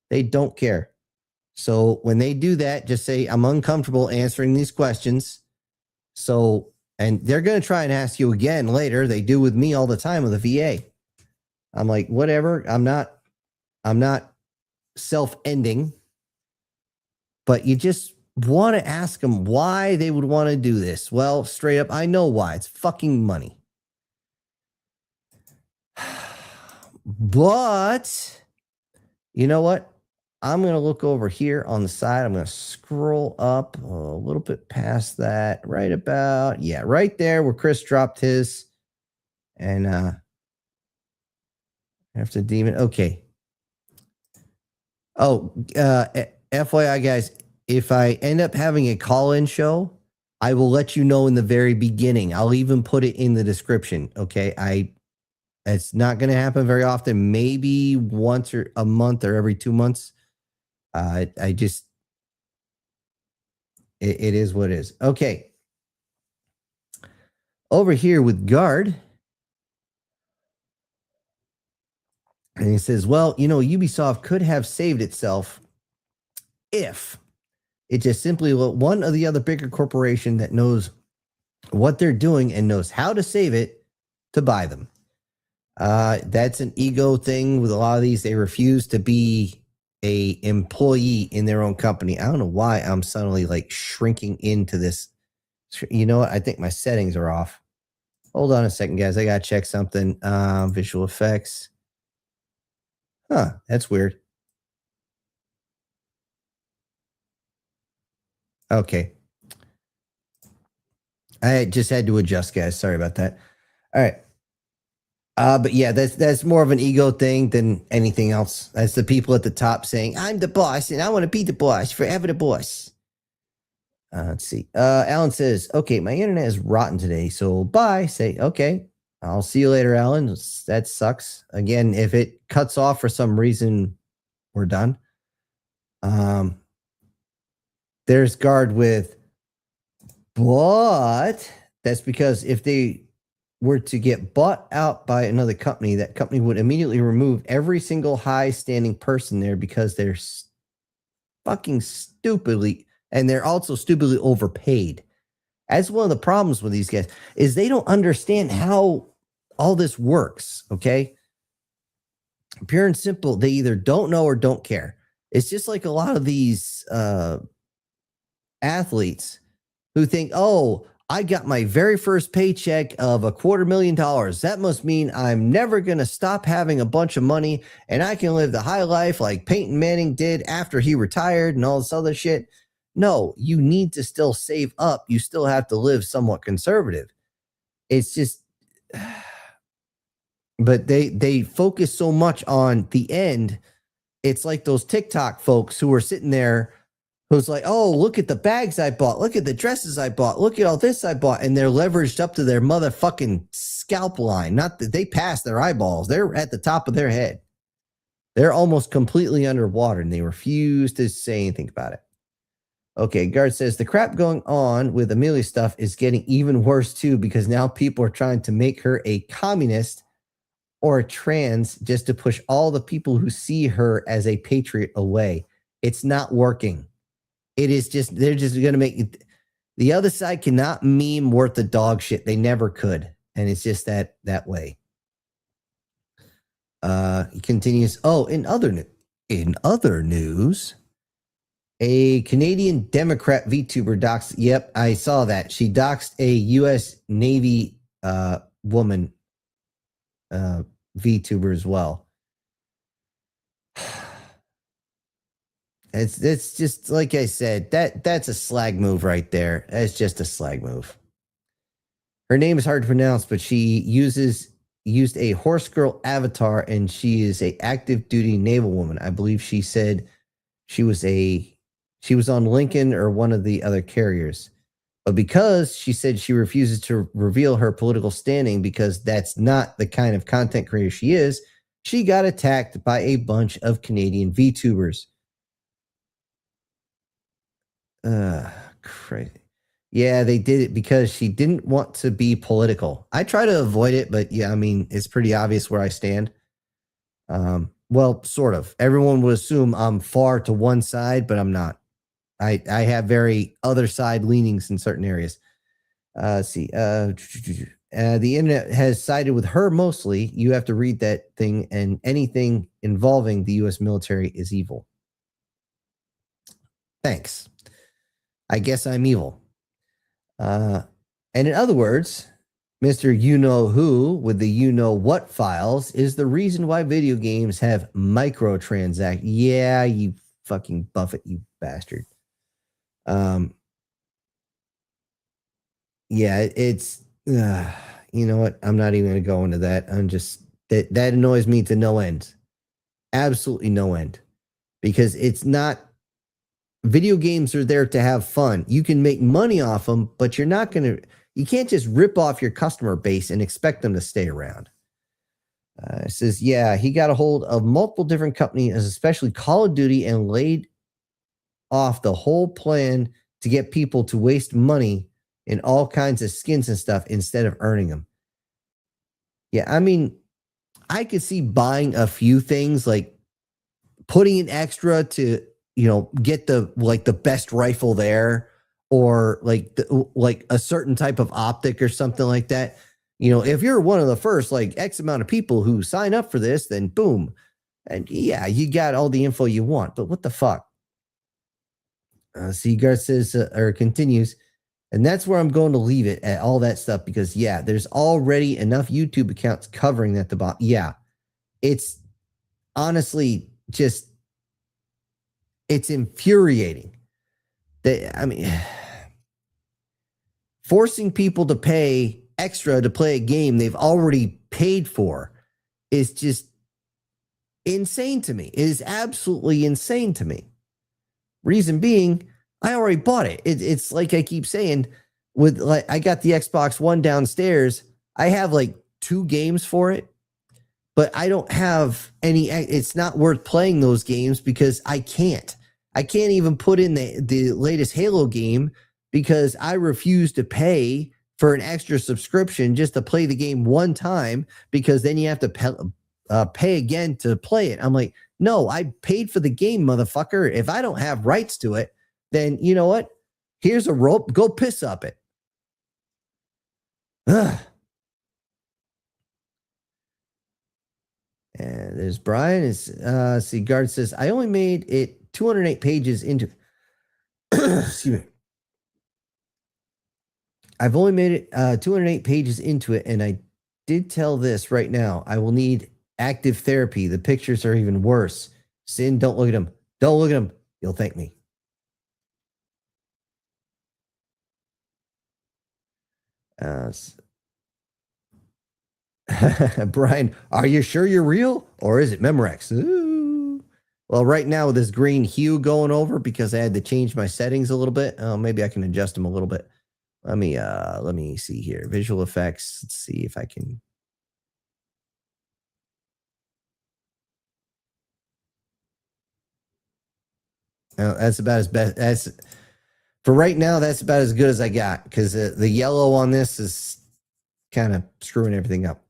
They don't care. So when they do that, just say, I'm uncomfortable answering these questions. And they're going to try and ask you again later. They do with me all the time with the VA. I'm like, whatever. I'm not self-ending, but you just want to ask them why they would want to do this. Well, straight up, I know why. It's fucking money. But you know what? I'm going to look over here on the side. I'm going to scroll up a little bit past that, right there where Chris dropped his. And after demon. Okay. Oh, FYI, guys, if I end up having a call-in show, I will let you know in the very beginning. I'll even put it in the description. Okay. It's not going to happen very often. Maybe once or a month or every 2 months. It is what it is. Okay. Over here with Guard. And he says, well, Ubisoft could have saved itself if it just simply let one of the other bigger corporation that knows what they're doing and knows how to save it to buy them. That's an ego thing with a lot of these. They refuse to be a employee in their own company. I don't know why I'm suddenly like shrinking into this. You know what? I think my settings are off. Hold on a second, guys. I got to check something. Visual effects. Huh, that's weird. Okay. I just had to adjust, guys. Sorry about that. All right. But yeah, that's more of an ego thing than anything else. That's the people at the top saying, I'm the boss and I want to be the boss, forever the boss. Let's see. Alan says, okay, my internet is rotten today, so bye. Say, okay, I'll see you later, Alan. That sucks. Again, if it cuts off for some reason, we're done. There's Guard with, but that's because if they were to get bought out by another company, that company would immediately remove every single high-standing person there because they're fucking stupidly, and they're also stupidly overpaid. That's one of the problems with these guys, is they don't understand how all this works, okay? Pure and simple, they either don't know or don't care. It's just like a lot of these athletes who think, oh, I got my very first paycheck of $250,000. That must mean I'm never going to stop having a bunch of money and I can live the high life like Peyton Manning did after he retired and all this other shit. No, you need to still save up. You still have to live somewhat conservative. It's just, but they focus so much on the end. It's like those TikTok folks who are sitting there who's like, oh, look at the bags I bought. Look at the dresses I bought. Look at all this I bought. And they're leveraged up to their motherfucking scalp line. Not that they pass their eyeballs. They're at the top of their head. They're almost completely underwater and they refuse to say anything about it. Okay, Guard says, the crap going on with Amelia stuff is getting even worse too, because now people are trying to make her a communist or a trans just to push all the people who see her as a patriot away. It's not working. It is just, they're just going to make it. The other side cannot meme worth the dog shit. They never could. And it's just that way. He continues. Oh, in other news, A Canadian Democrat VTuber doxed. Yep, I saw that. She doxed a U.S. Navy woman VTuber as well. It's just like I said, that's a slag move right there. That's just a slag move. Her name is hard to pronounce, but she used a horse girl avatar, and she is a active duty naval woman. I believe she said she was on Lincoln or one of the other carriers. But because she said she refuses to reveal her political standing because that's not the kind of content creator she is, she got attacked by a bunch of Canadian VTubers. Crazy. Yeah, they did it because she didn't want to be political. I try to avoid it, but yeah, I mean, it's pretty obvious where I stand. Well, sort of. Everyone would assume I'm far to one side, but I'm not. I have very other side leanings in certain areas. Let's see. The internet has sided with her mostly. You have to read that thing, and anything involving the U.S. military is evil. Thanks. I guess I'm evil. And in other words, Mr. You-Know-Who with the you-know-what files is the reason why video games have microtransactions. Yeah, you fucking Buffett, you bastard. Yeah, it's, you know what? I'm not even going to go into that. I'm just, that annoys me to no end. Absolutely no end. Because it's not, video games are there to have fun. You can make money off them, but you're not going to, you can't just rip off your customer base and expect them to stay around. It says, yeah, he got a hold of multiple different companies, especially Call of Duty, and laid off the whole plan to get people to waste money in all kinds of skins and stuff instead of earning them. Yeah, I mean, I could see buying a few things, like putting an extra to, you know, get the best rifle there, or like a certain type of optic or something like that. You know, if you're one of the first like X amount of people who sign up for this, then boom, and yeah, you got all the info you want. But what the fuck? Seagard says or continues, and that's where I'm going to leave it at all that stuff, because yeah, there's already enough YouTube accounts covering that. Yeah, it's honestly just, it's infuriating. I mean, forcing people to pay extra to play a game they've already paid for is just insane to me. It is absolutely insane to me. Reason being, I already bought it. It's like I keep saying, with like, I got the Xbox One downstairs. I have like 2 games for it, but I don't have any. It's not worth playing those games because I can't even put in the latest Halo game because I refuse to pay for an extra subscription just to play the game one time, because then you have to pay again to play it. I'm like, no, I paid for the game, motherfucker. If I don't have rights to it, then you know what? Here's a rope. Go piss up it. Ugh. And there's Brian. Guard says, I only made it 208 pages into excuse me. I've only made it 208 pages into it, and I did tell this right now. I will need active therapy. The pictures are even worse. Sin, don't look at them. Don't look at them. You'll thank me. Brian, are you sure you're real, or is it Memorex? Ooh. Well, right now with this green hue going over, because I had to change my settings a little bit. Maybe I can adjust them a little bit. Let me see here. Visual effects. Let's see if I can. That's about as best as for right now. That's about as good as I got, because the yellow on this is kind of screwing everything up.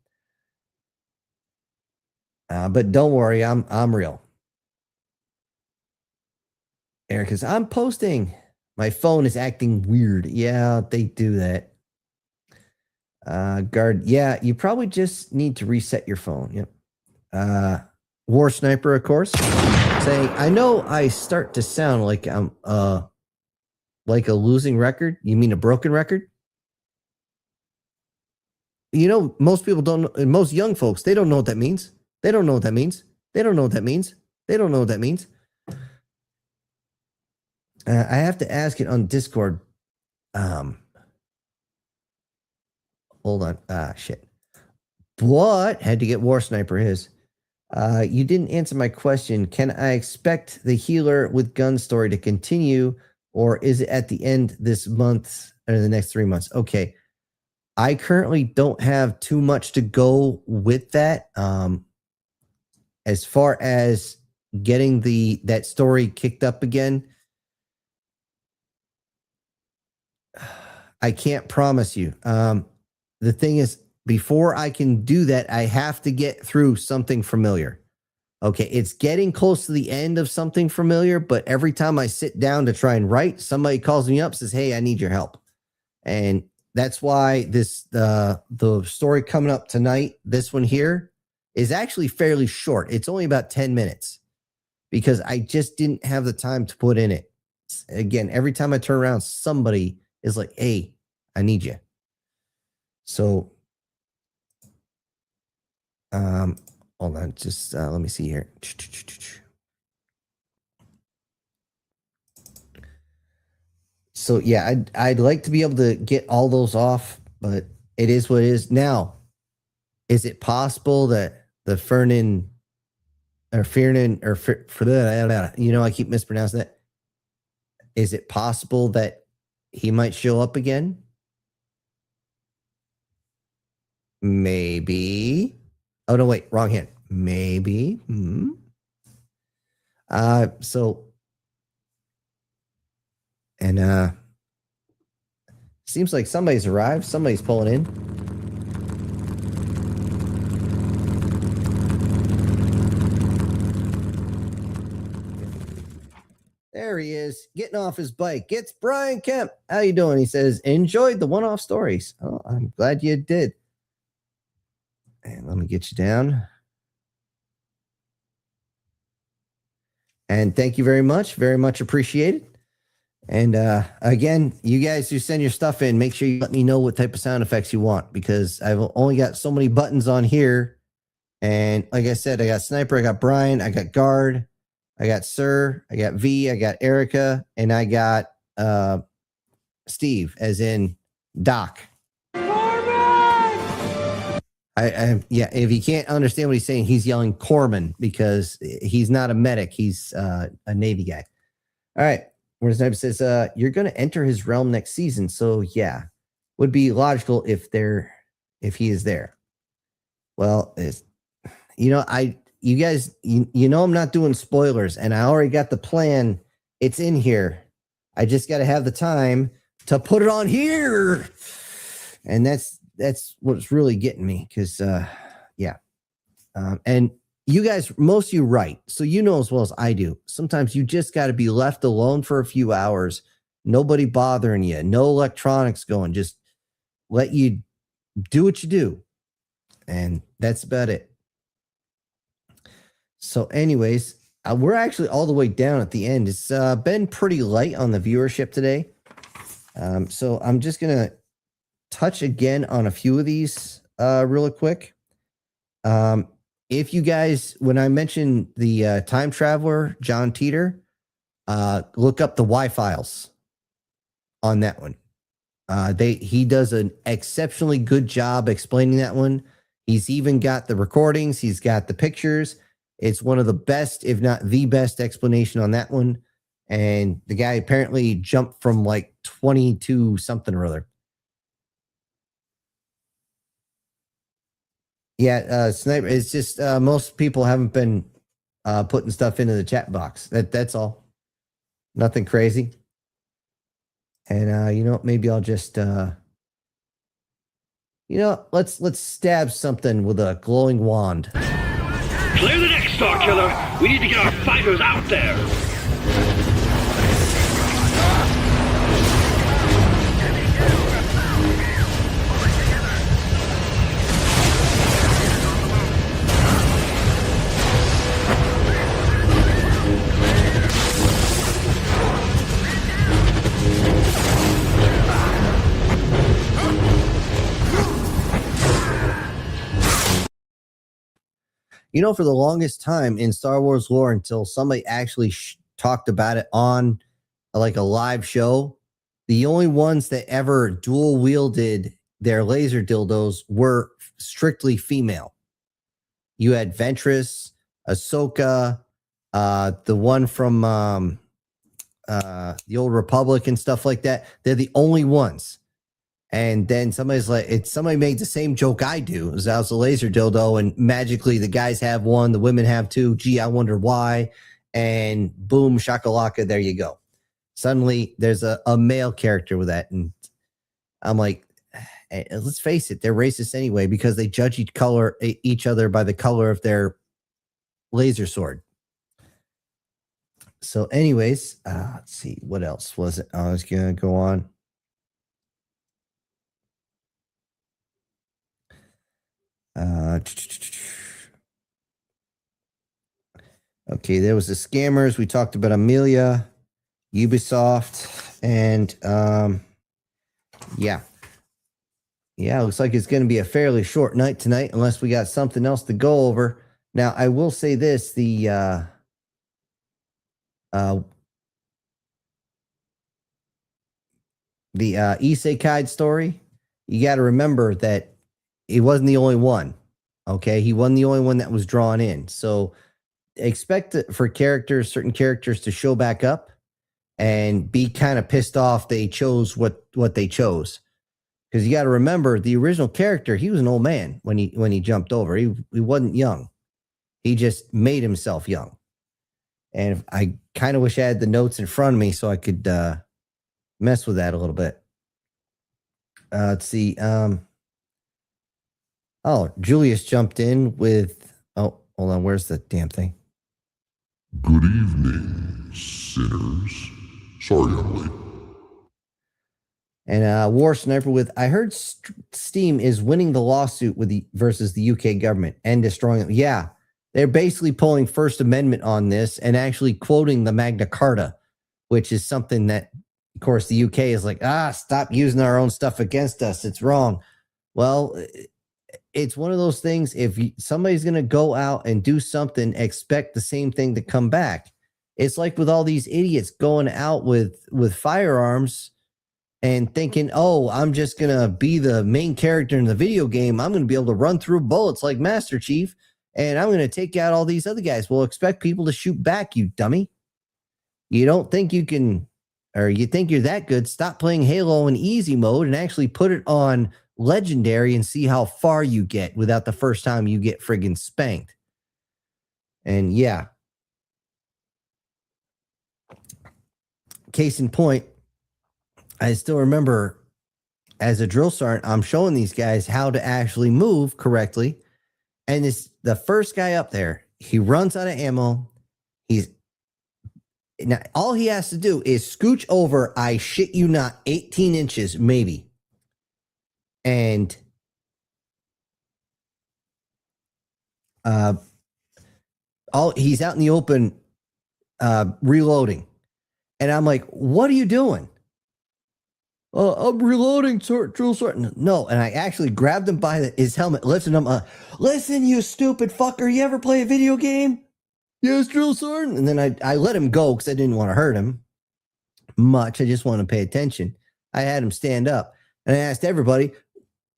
But don't worry, I'm real. Eric says, I'm posting. My phone is acting weird. Yeah, they do that. Guard, yeah, you probably just need to reset your phone. Yep. War Sniper, of course. saying, I know I start to sound like I'm like a losing record. You mean a broken record? You know, most people don't, and most young folks, they don't know what that means. They don't know what that means. They don't know what that means. They don't know what that means. I have to ask it on Discord. Hold on. Shit. What? Had to get War Sniper his. You didn't answer my question. Can I expect the healer with gun story to continue, or is it at the end this month or the next 3 months? Okay. I currently don't have too much to go with that. As far as getting that story kicked up again, I can't promise you. The thing is, before I can do that, I have to get through something familiar. Okay, it's getting close to the end of something familiar, but every time I sit down to try and write, somebody calls me up, says, hey, I need your help. And that's why the story coming up tonight, this one here, is actually fairly short. It's only about 10 minutes because I just didn't have the time to put in it. Again, every time I turn around, somebody is like, hey, I need you. So, hold on, just let me see here. So yeah, I'd like to be able to get all those off, but it is what it is. Now, is it possible that the Fernan, you know, I keep mispronouncing that. Is it possible that he might show up again? Maybe. Oh no, wait, wrong hand. Maybe. So, and seems like somebody's arrived. Somebody's pulling in. There he is, getting off his bike. It's Brian Kemp. How you doing? He says, enjoyed the one-off stories. Oh, I'm glad you did. And let me get you down. And thank you very much. Very much appreciated. And again, you guys who send your stuff in, make sure you let me know what type of sound effects you want, because I've only got so many buttons on here. And like I said, I got Sniper, I got Brian, I got Guard, I got Sir, I got V, I got Erica, and I got Steve, as in Doc. Yeah, if you can't understand what he's saying, he's yelling Corman because he's not a medic. He's a Navy guy. All right. Where Sniper says, you're going to enter his realm next season. So yeah, would be logical if he is there. Well, you guys, you know, I'm not doing spoilers, and I already got the plan. It's in here. I just got to have the time to put it on here. And that's what's really getting me, because yeah. And you guys, most of you write, so you know as well as I do, sometimes you just got to be left alone for a few hours, nobody bothering you, no electronics going, just let you do what you do, and that's about it. So anyways, we're actually all the way down at the end. It's been pretty light on the viewership today, so I'm just gonna touch again on a few of these really quick. If you guys, when I mentioned the time traveler, John Teeter, look up the Y files on that one. He does an exceptionally good job explaining that one. He's even got the recordings. He's got the pictures. It's one of the best, if not the best, explanation on that one. And the guy apparently jumped from like 20 to something or other. Yeah, Sniper, it's just most people haven't been putting stuff into the chat box. That's all. Nothing crazy. And you know, maybe I'll just you know, let's stab something with a glowing wand. Clear the deck, Star Killer. We need to get our fighters out there. For the longest time in Star Wars lore, until somebody actually talked about it on like a live show, the only ones that ever dual wielded their laser dildos were strictly female. You had Ventress, Ahsoka, the one from the Old Republic and stuff like that. They're the only ones. And then somebody made the same joke I do. That was a laser dildo, and magically the guys have one, the women have two. Gee, I wonder why. And boom, shakalaka, there you go. Suddenly there's a male character with that. And I'm like, hey, let's face it, they're racist anyway, because they judge each other by the color of their laser sword. So anyways, let's see, what else was it? I was going to go on. Okay, there was the scammers. We talked about Amelia, Ubisoft, and yeah, it looks like it's going to be a fairly short night tonight, unless we got something else to go over. Now, I will say this: the Isekai story. You got to remember that he wasn't the only one. Okay, he wasn't the only one that was drawn in. So expect for certain characters to show back up and be kind of pissed off they chose what they chose. Because you got to remember, the original character, he was an old man when he jumped over. He wasn't young. He just made himself young. And I kind of wish I had the notes in front of me so I could mess with that a little bit. Let's see. Julius jumped in with... Oh, hold on. Where's the damn thing? Good evening, sinners. Sorry I'm late. And War Sniper with, I heard Steam is winning the lawsuit versus the UK government and destroying them. Yeah, they're basically pulling First Amendment on this and actually quoting the Magna Carta, which is something that, of course, the UK is like, stop using our own stuff against us. It's wrong. Well, it's one of those things. If somebody's going to go out and do something, expect the same thing to come back. It's like with all these idiots going out with firearms and thinking, oh, I'm just going to be the main character in the video game. I'm going to be able to run through bullets like Master Chief, and I'm going to take out all these other guys. Well, expect people to shoot back, you dummy. You don't think you can, or you think you're that good. Stop playing Halo in easy mode and actually put it on legendary and see how far you get without the first time you get friggin' spanked. And yeah. Case in point, I still remember as a drill sergeant, I'm showing these guys how to actually move correctly. And it's the first guy up there. He runs out of ammo. Now, all he has to do is scooch over, I shit you not, 18 inches, maybe. And he's out in the open reloading. And I'm like, what are you doing? I'm reloading, drill sergeant. No, and I actually grabbed him by his helmet, lifted him up. Listen, you stupid fucker, you ever play a video game? Yes, drill sergeant. And then I let him go because I didn't want to hurt him much. I just wanted to pay attention. I had him stand up. And I asked everybody,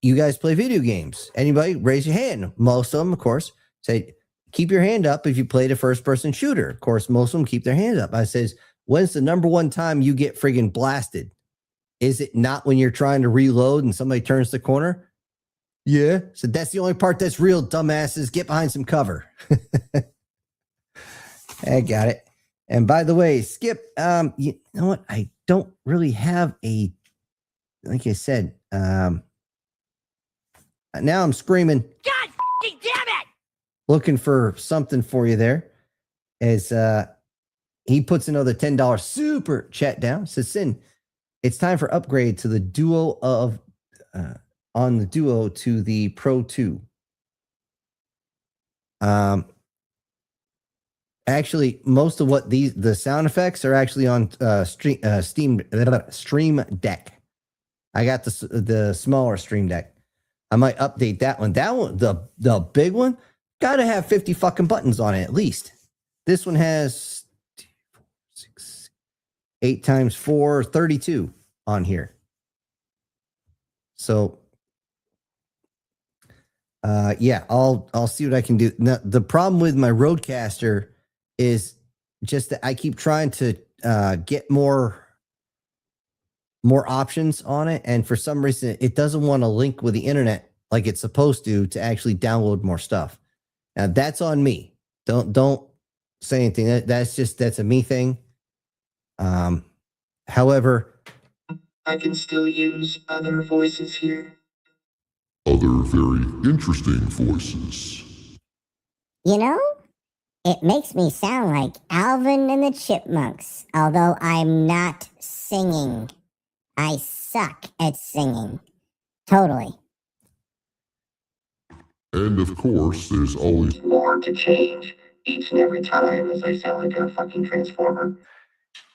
you guys play video games? Anybody? Raise your hand. Most of them, of course, say, keep your hand up if you played a first-person shooter. Of course, most of them keep their hands up. I says, when's the number one time you get friggin' blasted? Is it not when you're trying to reload and somebody turns the corner? Yeah. So that's the only part that's real, dumbasses. Get behind some cover. I got it. And by the way, Skip, you know what? I don't really have like I said, now I'm screaming. God damn it! Looking for something for you there. As he puts another $10 super chat down. Says, Sin, it's time for upgrade to the Duo on the Duo to the Pro 2. Actually, most of what the sound effects are actually on Stream Deck. I got the smaller Stream Deck. I might update that one. That one, the big one, gotta have 50 fucking buttons on it at least. This one has 8 times 4, 32 on here. So yeah, I'll see what I can do. Now, the problem with my Rodecaster is just that I keep trying to get more options on it, and for some reason it doesn't want to link with the internet like it's supposed to actually download more stuff. Now that's on me. Don't say anything. That's a me thing. However, I can still use other voices here. Other very interesting voices. You know, it makes me sound like Alvin and the Chipmunks, although I'm not singing. I suck at singing. Totally. And of course, there's always more to change each and every time as I sound like a fucking transformer.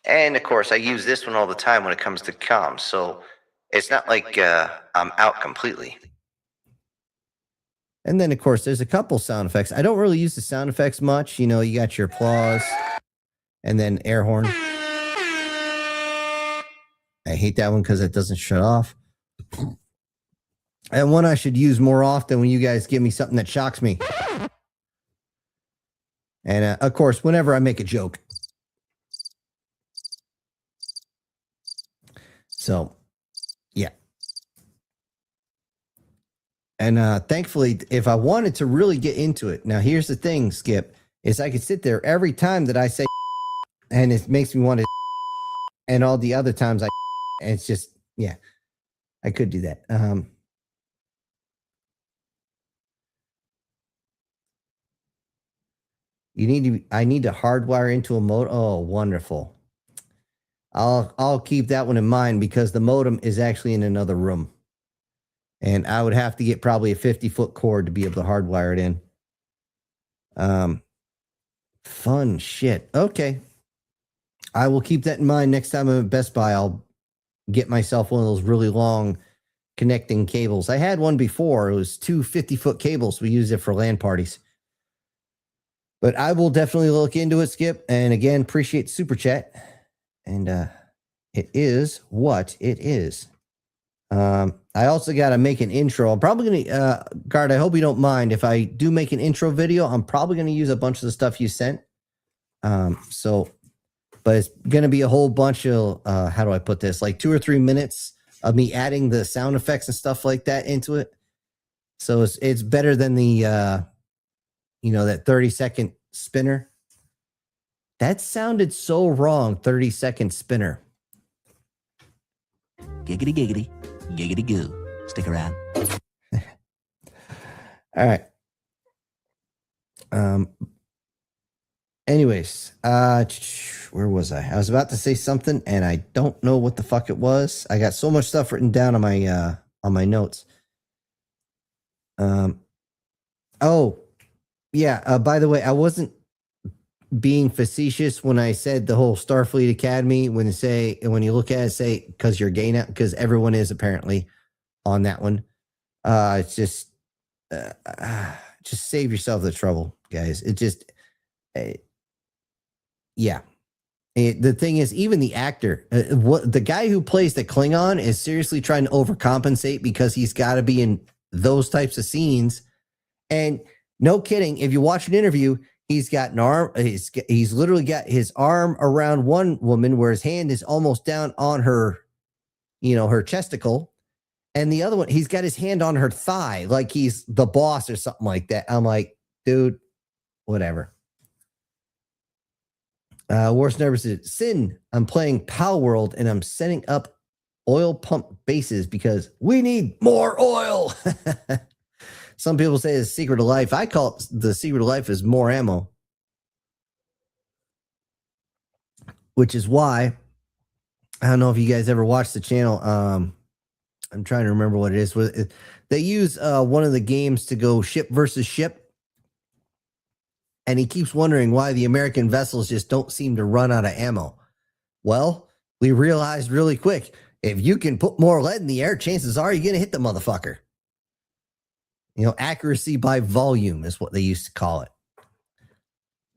and of course, I use this one all the time when it comes to comms, so it's not like I'm out completely. And then, of course, there's a couple sound effects. I don't really use the sound effects much. You know, you got your applause and then air horn. I hate that one because it doesn't shut off. And one I should use more often when you guys give me something that shocks me. And, of course, whenever I make a joke. So, yeah. And thankfully, if I wanted to really get into it, now here's the thing, Skip, is I could sit there every time that I say and it makes me want to, and all the other times and it's just, yeah, I could do that. I need to hardwire into a modem. Oh, wonderful. I'll keep that one in mind because the modem is actually in another room. And I would have to get probably a 50-foot cord to be able to hardwire it in. Fun shit. Okay. I will keep that in mind next time I'm at Best Buy. I'll get myself one of those really long connecting cables. I had one before. It was 2 50-foot cables. We used it for LAN parties. But I will definitely look into it, Skip. And again, appreciate Super Chat. And it is what it is. I also got to make an intro. I'm probably going to, Guard, I hope you don't mind. If I do make an intro video, I'm probably going to use a bunch of the stuff you sent. But it's going to be a whole bunch of, how do I put this? Like 2 or 3 minutes of me adding the sound effects and stuff like that into it. So it's better than the, that 30-second spinner. That sounded so wrong, 30-second spinner. Giggity, giggity, giggity goo. Stick around. All right. Anyways, where was I? I was about to say something, and I don't know what the fuck it was. I got so much stuff written down on my notes. Oh, yeah. By the way, I wasn't being facetious when I said the whole Starfleet Academy. When you look at it, say because you're gay now, because everyone is apparently on that one. It's just save yourself the trouble, guys. It just, yeah. The thing is, even the actor, the guy who plays the Klingon is seriously trying to overcompensate because he's got to be in those types of scenes. And no kidding, if you watch an interview, he's got an arm. He's literally got his arm around one woman where his hand is almost down on her, her chesticle. And the other one, he's got his hand on her thigh like he's the boss or something like that. I'm like, dude, whatever. Worst nervous is Sin. I'm playing Pal World and I'm setting up oil pump bases because we need more oil. Some people say it's the secret of life. I call it the secret of life is more ammo. Which is why, I don't know if you guys ever watched the channel. I'm trying to remember what it is. They use one of the games to go ship versus ship. And he keeps wondering why the American vessels just don't seem to run out of ammo. Well, we realized really quick, if you can put more lead in the air, chances are you're going to hit the motherfucker. Accuracy by volume is what they used to call it.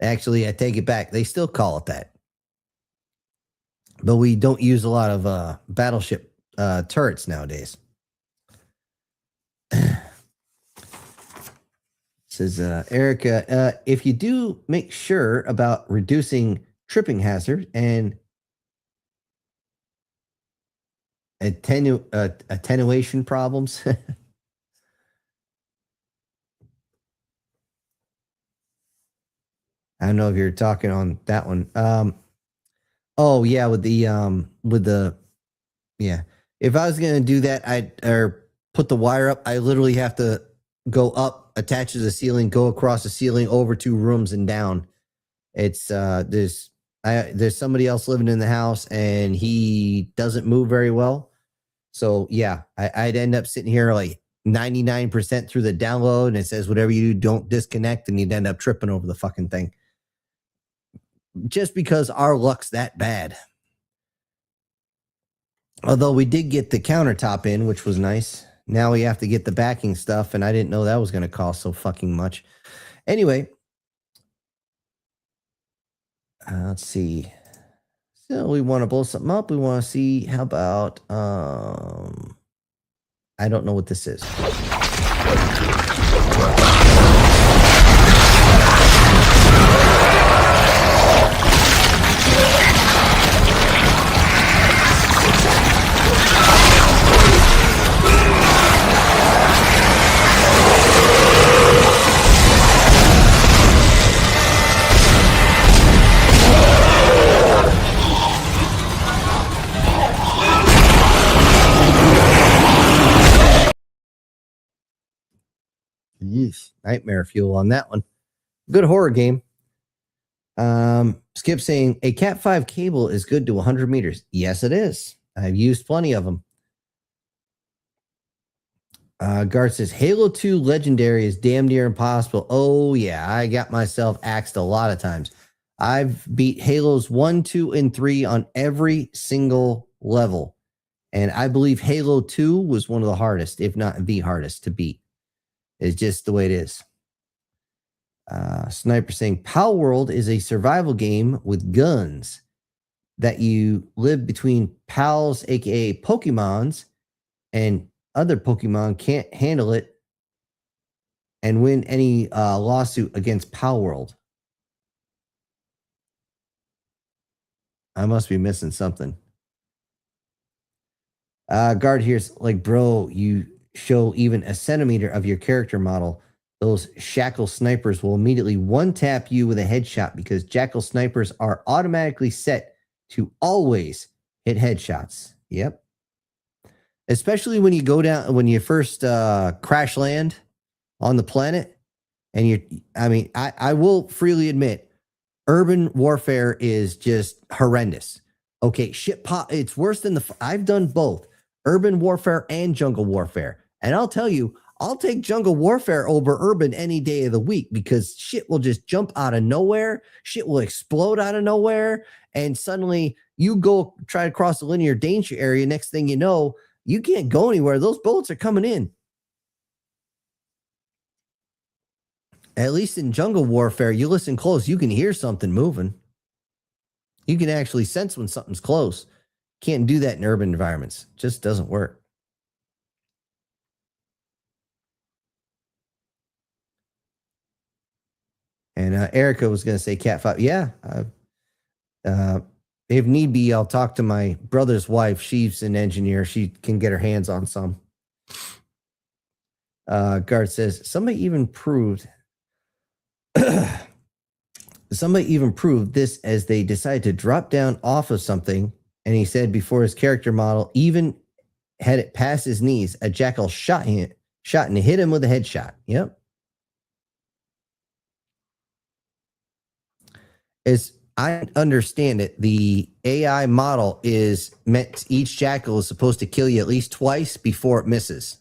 Actually, I take it back. They still call it that. But we don't use a lot of battleship turrets nowadays. Says Erica, if you do make sure about reducing tripping hazard and attenuation problems. I don't know if you're talking on that one. Oh yeah, with the If I was gonna do that, or put the wire up, I literally have to go up, attach to the ceiling, go across the ceiling, over 2 rooms and down. It's there's somebody else living in the house and he doesn't move very well. So yeah, I'd end up sitting here like 99% through the download, and it says whatever you do, don't disconnect, and you'd end up tripping over the fucking thing. Just because our luck's that bad. Although we did get the countertop in, which was nice. Now we have to get the backing stuff, and I didn't know that was going to cost so fucking much. Anyway, let's see. So we want to blow something up. We want to see, how about, I don't know what this is. Yeesh, nightmare fuel on that one. Good horror game. Skip saying a Cat 5 cable is good to 100 meters. Yes, it is. I've used plenty of them. Garth says Halo 2 Legendary is damn near impossible. Oh yeah, I got myself axed a lot of times. I've beat Halos 1, 2, and 3 on every single level. And I believe Halo 2 was one of the hardest, if not the hardest to beat. It's just the way it is. Sniper saying Power World is a survival game with guns that you live between pals, aka Pokemons, and other Pokemon can't handle it and win any lawsuit against Power World. I must be missing something. Guard here's like, bro, you show even a centimeter of your character model, those Shackle snipers will immediately one-tap you with a headshot because Jackal snipers are automatically set to always hit headshots. Yep. Especially when you go down, when you first crash land on the planet, and I will freely admit, urban warfare is just horrendous. Okay, shit pop. It's worse than I've done both urban warfare and jungle warfare. And I'll tell you, I'll take jungle warfare over urban any day of the week because shit will just jump out of nowhere. Shit will explode out of nowhere. And suddenly you go try to cross the linear danger area. Next thing you know, you can't go anywhere. Those bullets are coming in. At least in jungle warfare, you listen close, you can hear something moving. You can actually sense when something's close. Can't do that in urban environments. Just doesn't work. And Erica was going to say Cat 5. Yeah. If need be, I'll talk to my brother's wife. She's an engineer. She can get her hands on some. Garth says, somebody even proved this as they decided to drop down off of something. And he said before his character model even had it past his knees, a jackal shot and hit him with a headshot. Yep. As I understand it, the AI model is meant, each jackal is supposed to kill you at least twice before it misses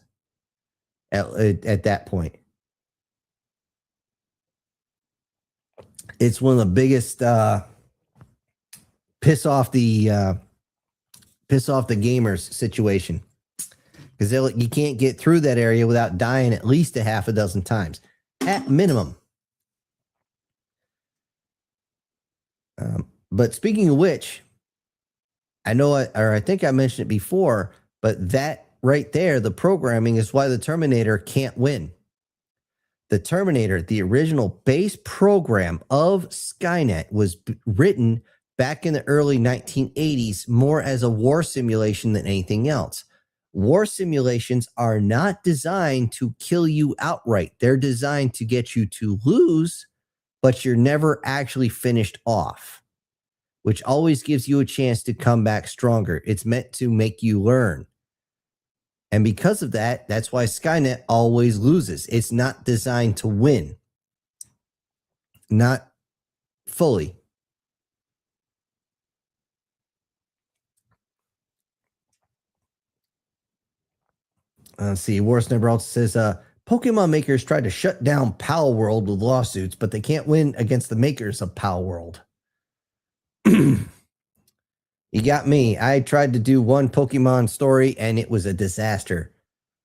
at that point. It's one of the biggest piss off the gamers situation. because you can't get through that area without dying at least a half a dozen times, at minimum. But speaking of which, I think I mentioned it before, but that right there, the programming is why the Terminator can't win. The Terminator, the original base program of Skynet, was written back in the early 1980s more as a war simulation than anything else. War simulations are not designed to kill you outright. They're designed to get you to lose, but you're never actually finished off, which always gives you a chance to come back stronger. It's meant to make you learn. And because of that, that's why Skynet always loses. It's not designed to win. Not fully. Let's see. War Sniper also says, Pokemon makers tried to shut down Pal World with lawsuits, but they can't win against the makers of Pal World. You got me. I tried to do one Pokemon story, and it was a disaster.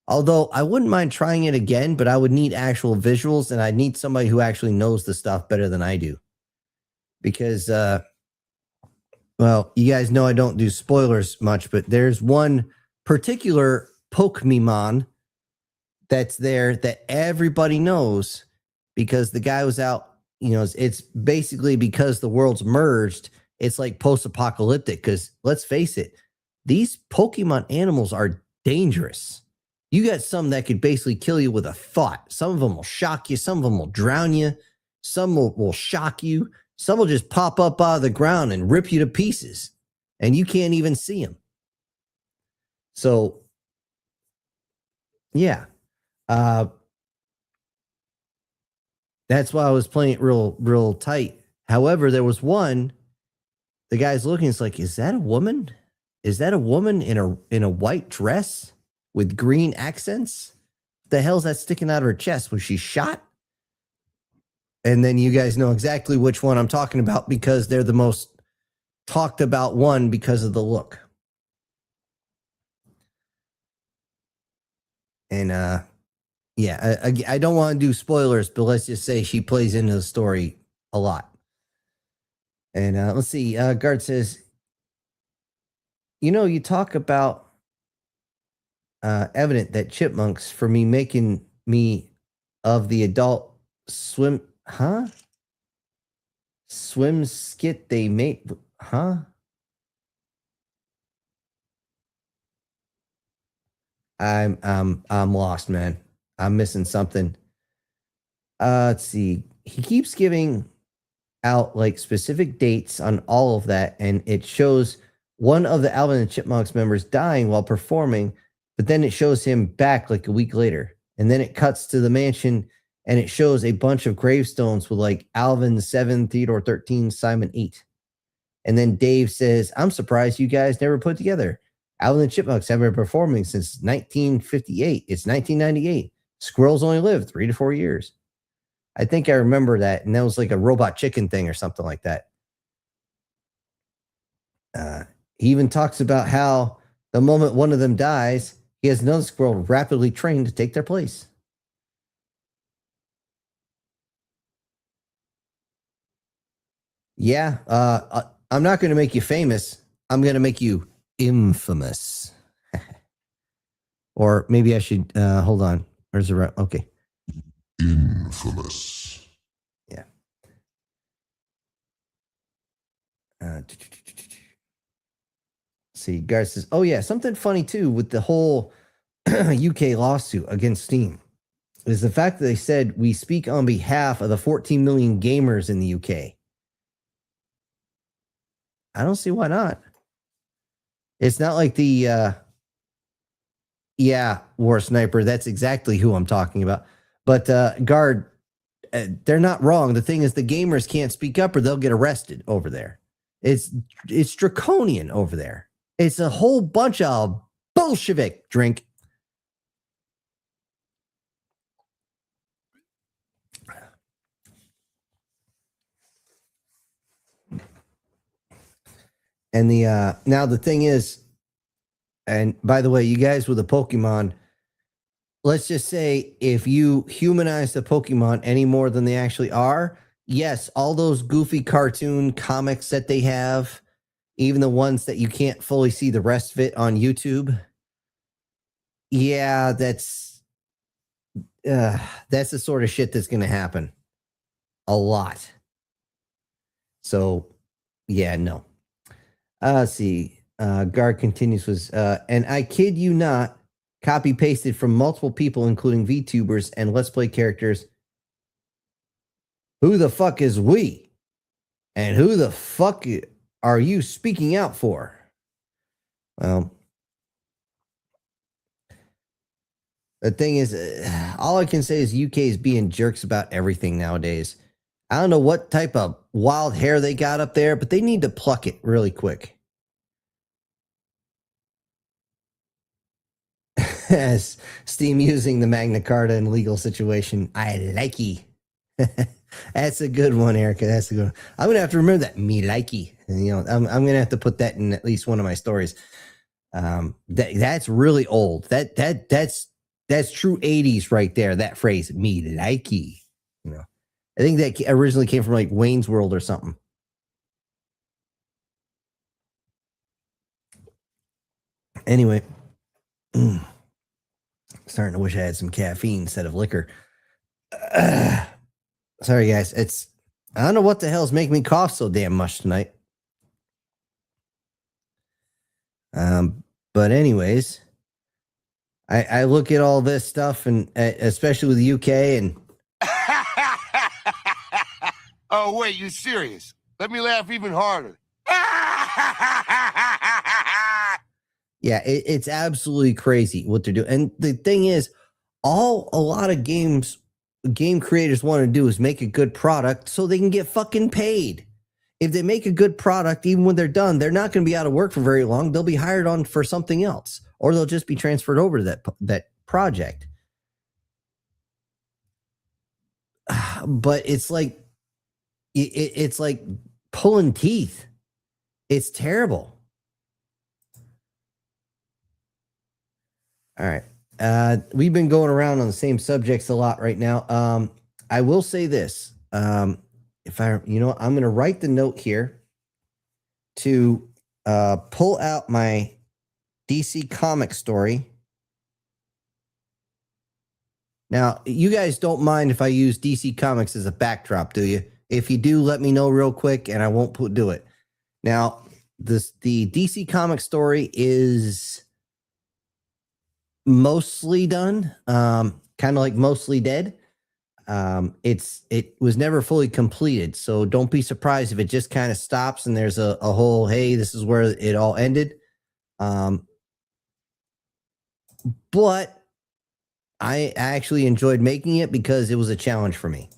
Although I wouldn't mind trying it again, but I would need actual visuals, and I'd need somebody who actually knows the stuff better than I do. Because, well, you guys know I don't do spoilers much, but there's one particular Pokemon that's there that everybody knows because the guy was out, it's basically because the world's merged. It's like post-apocalyptic because let's face it, these Pokemon animals are dangerous. You got some that could basically kill you with a thought. Some of them will shock you. Some of them will drown you. Some will shock you. Some will just pop up out of the ground and rip you to pieces. And you can't even see them. So, yeah. That's why I was playing it real tight. However, there was one. The guy's looking. It's like, is that a woman? Is that a woman in a white dress with green accents? The hell's that sticking out of her chest? Was she shot? And then you guys know exactly which one I'm talking about because they're the most talked about one because of the look. And yeah, I don't want to do spoilers, but let's just say she plays into the story a lot. And let's see. Guard says, you talk about evident that chipmunks for me making me of the adult swim skit they made, I'm lost, man. I'm missing something. Let's see. He keeps giving out like specific dates on all of that, and it shows one of the Alvin and Chipmunks members dying while performing, but then it shows him back like a week later, and then it cuts to the mansion and it shows a bunch of gravestones with like Alvin 7, Theodore 13, Simon 8. And then Dave says, I'm surprised you guys never put together. Alvin and Chipmunks have been performing since 1958. It's 1998. Squirrels only live 3 to 4 years. I think I remember that. And that was like a Robot Chicken thing or something like that. He even talks about how the moment one of them dies, he has another squirrel rapidly trained to take their place. Yeah, I'm not going to make you famous. I'm going to make you infamous. Or maybe I should, hold on. Where's the right? Okay. Infamous. Yeah. See, Garth says, oh yeah, something funny too with the whole UK lawsuit against Steam is the fact that they said we speak on behalf of the 14 million gamers in the UK. I don't see why not. It's not like the, yeah, War Sniper. That's exactly who I'm talking about. But Guard, they're not wrong. The thing is, the gamers can't speak up or they'll get arrested over there. It's draconian over there. It's a whole bunch of Bolshevik drink. And the now the thing is, And by the way, you guys with the Pokemon, let's just say if you humanize the Pokemon any more than they actually are, yes, all those goofy cartoon comics that they have, even the ones that you can't fully see the rest of it on YouTube, yeah, that's the sort of shit that's going to happen a lot. So, yeah, no. Let's see. Guard continues was, and I kid you not, copy pasted from multiple people, including VTubers and Let's Play characters. Who the fuck is we? And who the fuck are you speaking out for? Well, the thing is, all I can say is UK is being jerks about everything nowadays. I don't know what type of wild hair they got up there, but they need to pluck it really quick. As Steam using the Magna Carta in legal situation, I likey. That's a good one, Erica. That's a good one. I'm gonna have to remember that. Me likey. And, I'm gonna have to put that in at least one of my stories. That's really old. That's true 80s right there. That phrase, me likey. I think that originally came from like Wayne's World or something. Anyway, starting to wish I had some caffeine instead of liquor. Sorry, guys. I don't know what the hell is making me cough so damn much tonight. But anyways, I look at all this stuff, and especially with the UK and. Oh, wait, you serious? Let me laugh even harder. Yeah, it's absolutely crazy what they're doing. And the thing is, a lot of game creators want to do is make a good product so they can get fucking paid. If they make a good product, even when they're done, they're not going to be out of work for very long. They'll be hired on for something else, or they'll just be transferred over to that project. But it's like, it's like pulling teeth. It's terrible. All right. We've been going around on the same subjects a lot right now. I will say this. I'm going to write the note here to pull out my DC comic story. Now, you guys don't mind if I use DC Comics as a backdrop, do you? If you do, let me know real quick, and I won't do it. Now, the DC comic story is mostly done, kind of like Mostly Dead. It was never fully completed, so don't be surprised if it just kind of stops and there's a whole, hey, this is where it all ended. But I actually enjoyed making it because it was a challenge for me,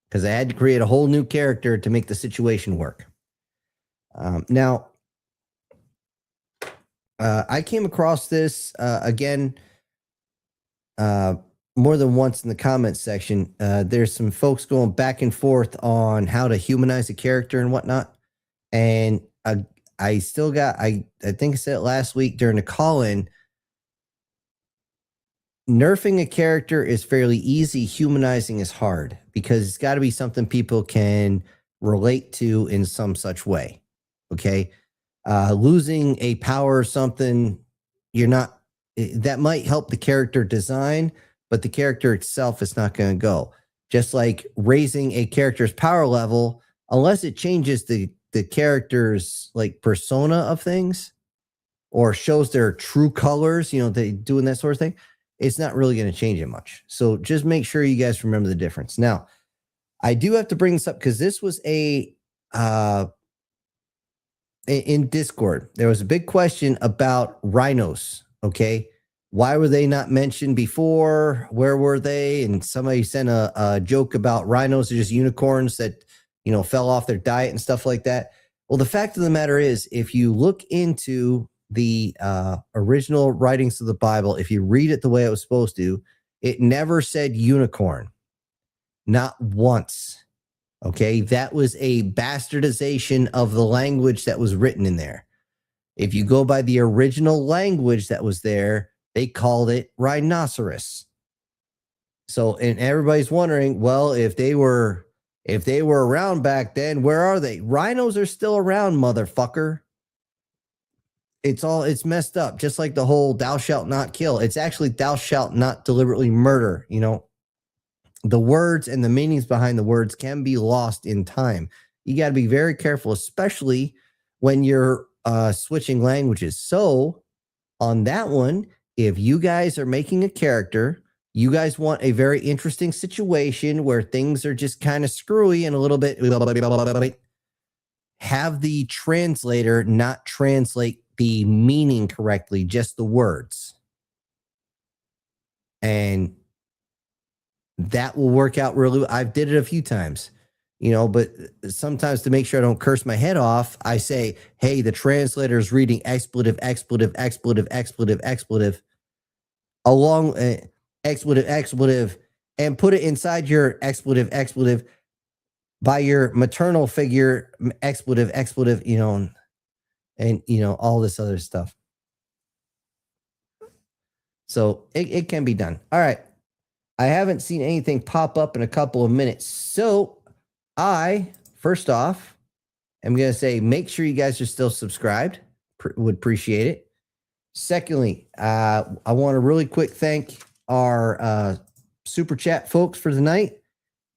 because I had to create a whole new character to make the situation work. Now, I came across this again more than once in the comments section. There's some folks going back and forth on how to humanize a character and whatnot. And I still got, I think I said it last week during the call-in, nerfing a character is fairly easy. Humanizing is hard because it's got to be something people can relate to in some such way. Okay. Losing a power or something, that might help the character design, but the character itself is not going to go. Just like raising a character's power level, unless it changes the character's like persona of things or shows their true colors, they doing that sort of thing, it's not really going to change it much. So just make sure you guys remember the difference. Now, I do have to bring this up because this was in Discord. There was a big question about rhinos. Okay. Why were they not mentioned before? Where were they? And somebody sent a joke about rhinos are just unicorns that, fell off their diet and stuff like that. Well, the fact of the matter is, if you look into the original writings of the Bible, if you read it the way it was supposed to, it never said unicorn. Not once. Okay. That was a bastardization of the language that was written in there. If you go by the original language that was there, they called it rhinoceros. So, and everybody's wondering, well, if they were around back then, where are they? Rhinos are still around, motherfucker. It's messed up. Just like the whole thou shalt not kill. It's actually thou shalt not deliberately murder. You know, the words and the meanings behind the words can be lost in time. You got to be very careful, especially when you're switching languages. So on that one, if you guys are making a character, you guys want a very interesting situation where things are just kind of screwy and a little bit, have the translator not translate the meaning correctly, just the words. And that will work out really. I've did it a few times, you know, but sometimes to make sure I don't curse my head off, I say, hey, the translator is reading expletive, expletive, expletive, expletive, expletive, along expletive, expletive, and put it inside your expletive, expletive by your maternal figure, expletive, expletive, you know, and you know, all this other stuff. So it can be done. All right. I haven't seen anything pop up in a couple of minutes. So first off, I'm going to say, make sure you guys are still subscribed. Would appreciate it. Secondly, I want to really quick thank our super chat folks for the night.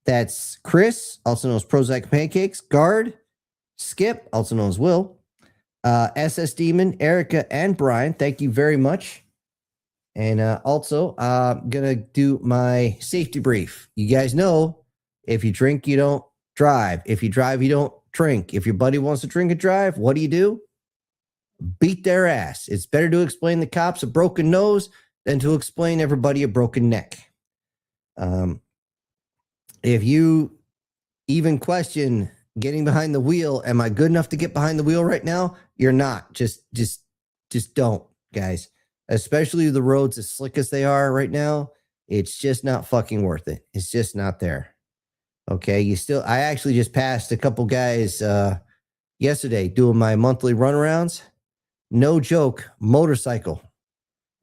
That's Chris, also known as Prozac Pancakes, Guard, Skip, also known as Will, SS Demon, Erica, and Brian. Thank you very much. And also, I'm going to do my safety brief. You guys know, if you drink, you don't drive. If you drive, you don't drink. If your buddy wants to drink and drive, what do? Beat their ass. It's better to explain the cops a broken nose than to explain everybody a broken neck. If you even question getting behind the wheel, am I good enough to get behind the wheel right now? You're not. Just don't, guys. Especially the roads as slick as they are right now. It's just not fucking worth it. It's just not there. Okay. I actually just passed a couple guys yesterday doing my monthly runarounds. No joke, motorcycle.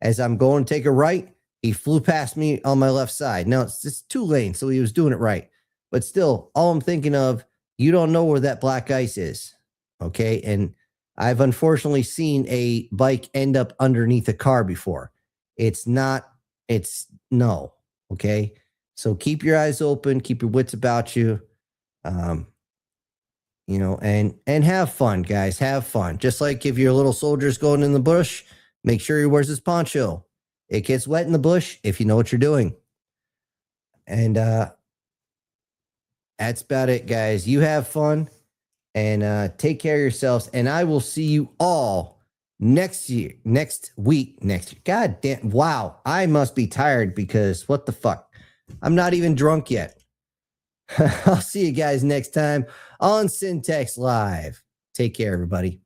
As I'm going to take a right, he flew past me on my left side. Now it's 2 lanes, so he was doing it right. But still, all I'm thinking of, you don't know where that black ice is. Okay. And I've unfortunately seen a bike end up underneath a car before. No. Okay. So keep your eyes open, keep your wits about you. You know, and have fun, guys. Have fun. Just like if your little soldier's going in the bush, make sure he wears his poncho. It gets wet in the bush if you know what you're doing. And that's about it, guys. You have fun and take care of yourselves. And I will see you all next week. God damn. Wow. I must be tired because what the fuck? I'm not even drunk yet. I'll see you guys next time on Syntax Live. Take care, everybody.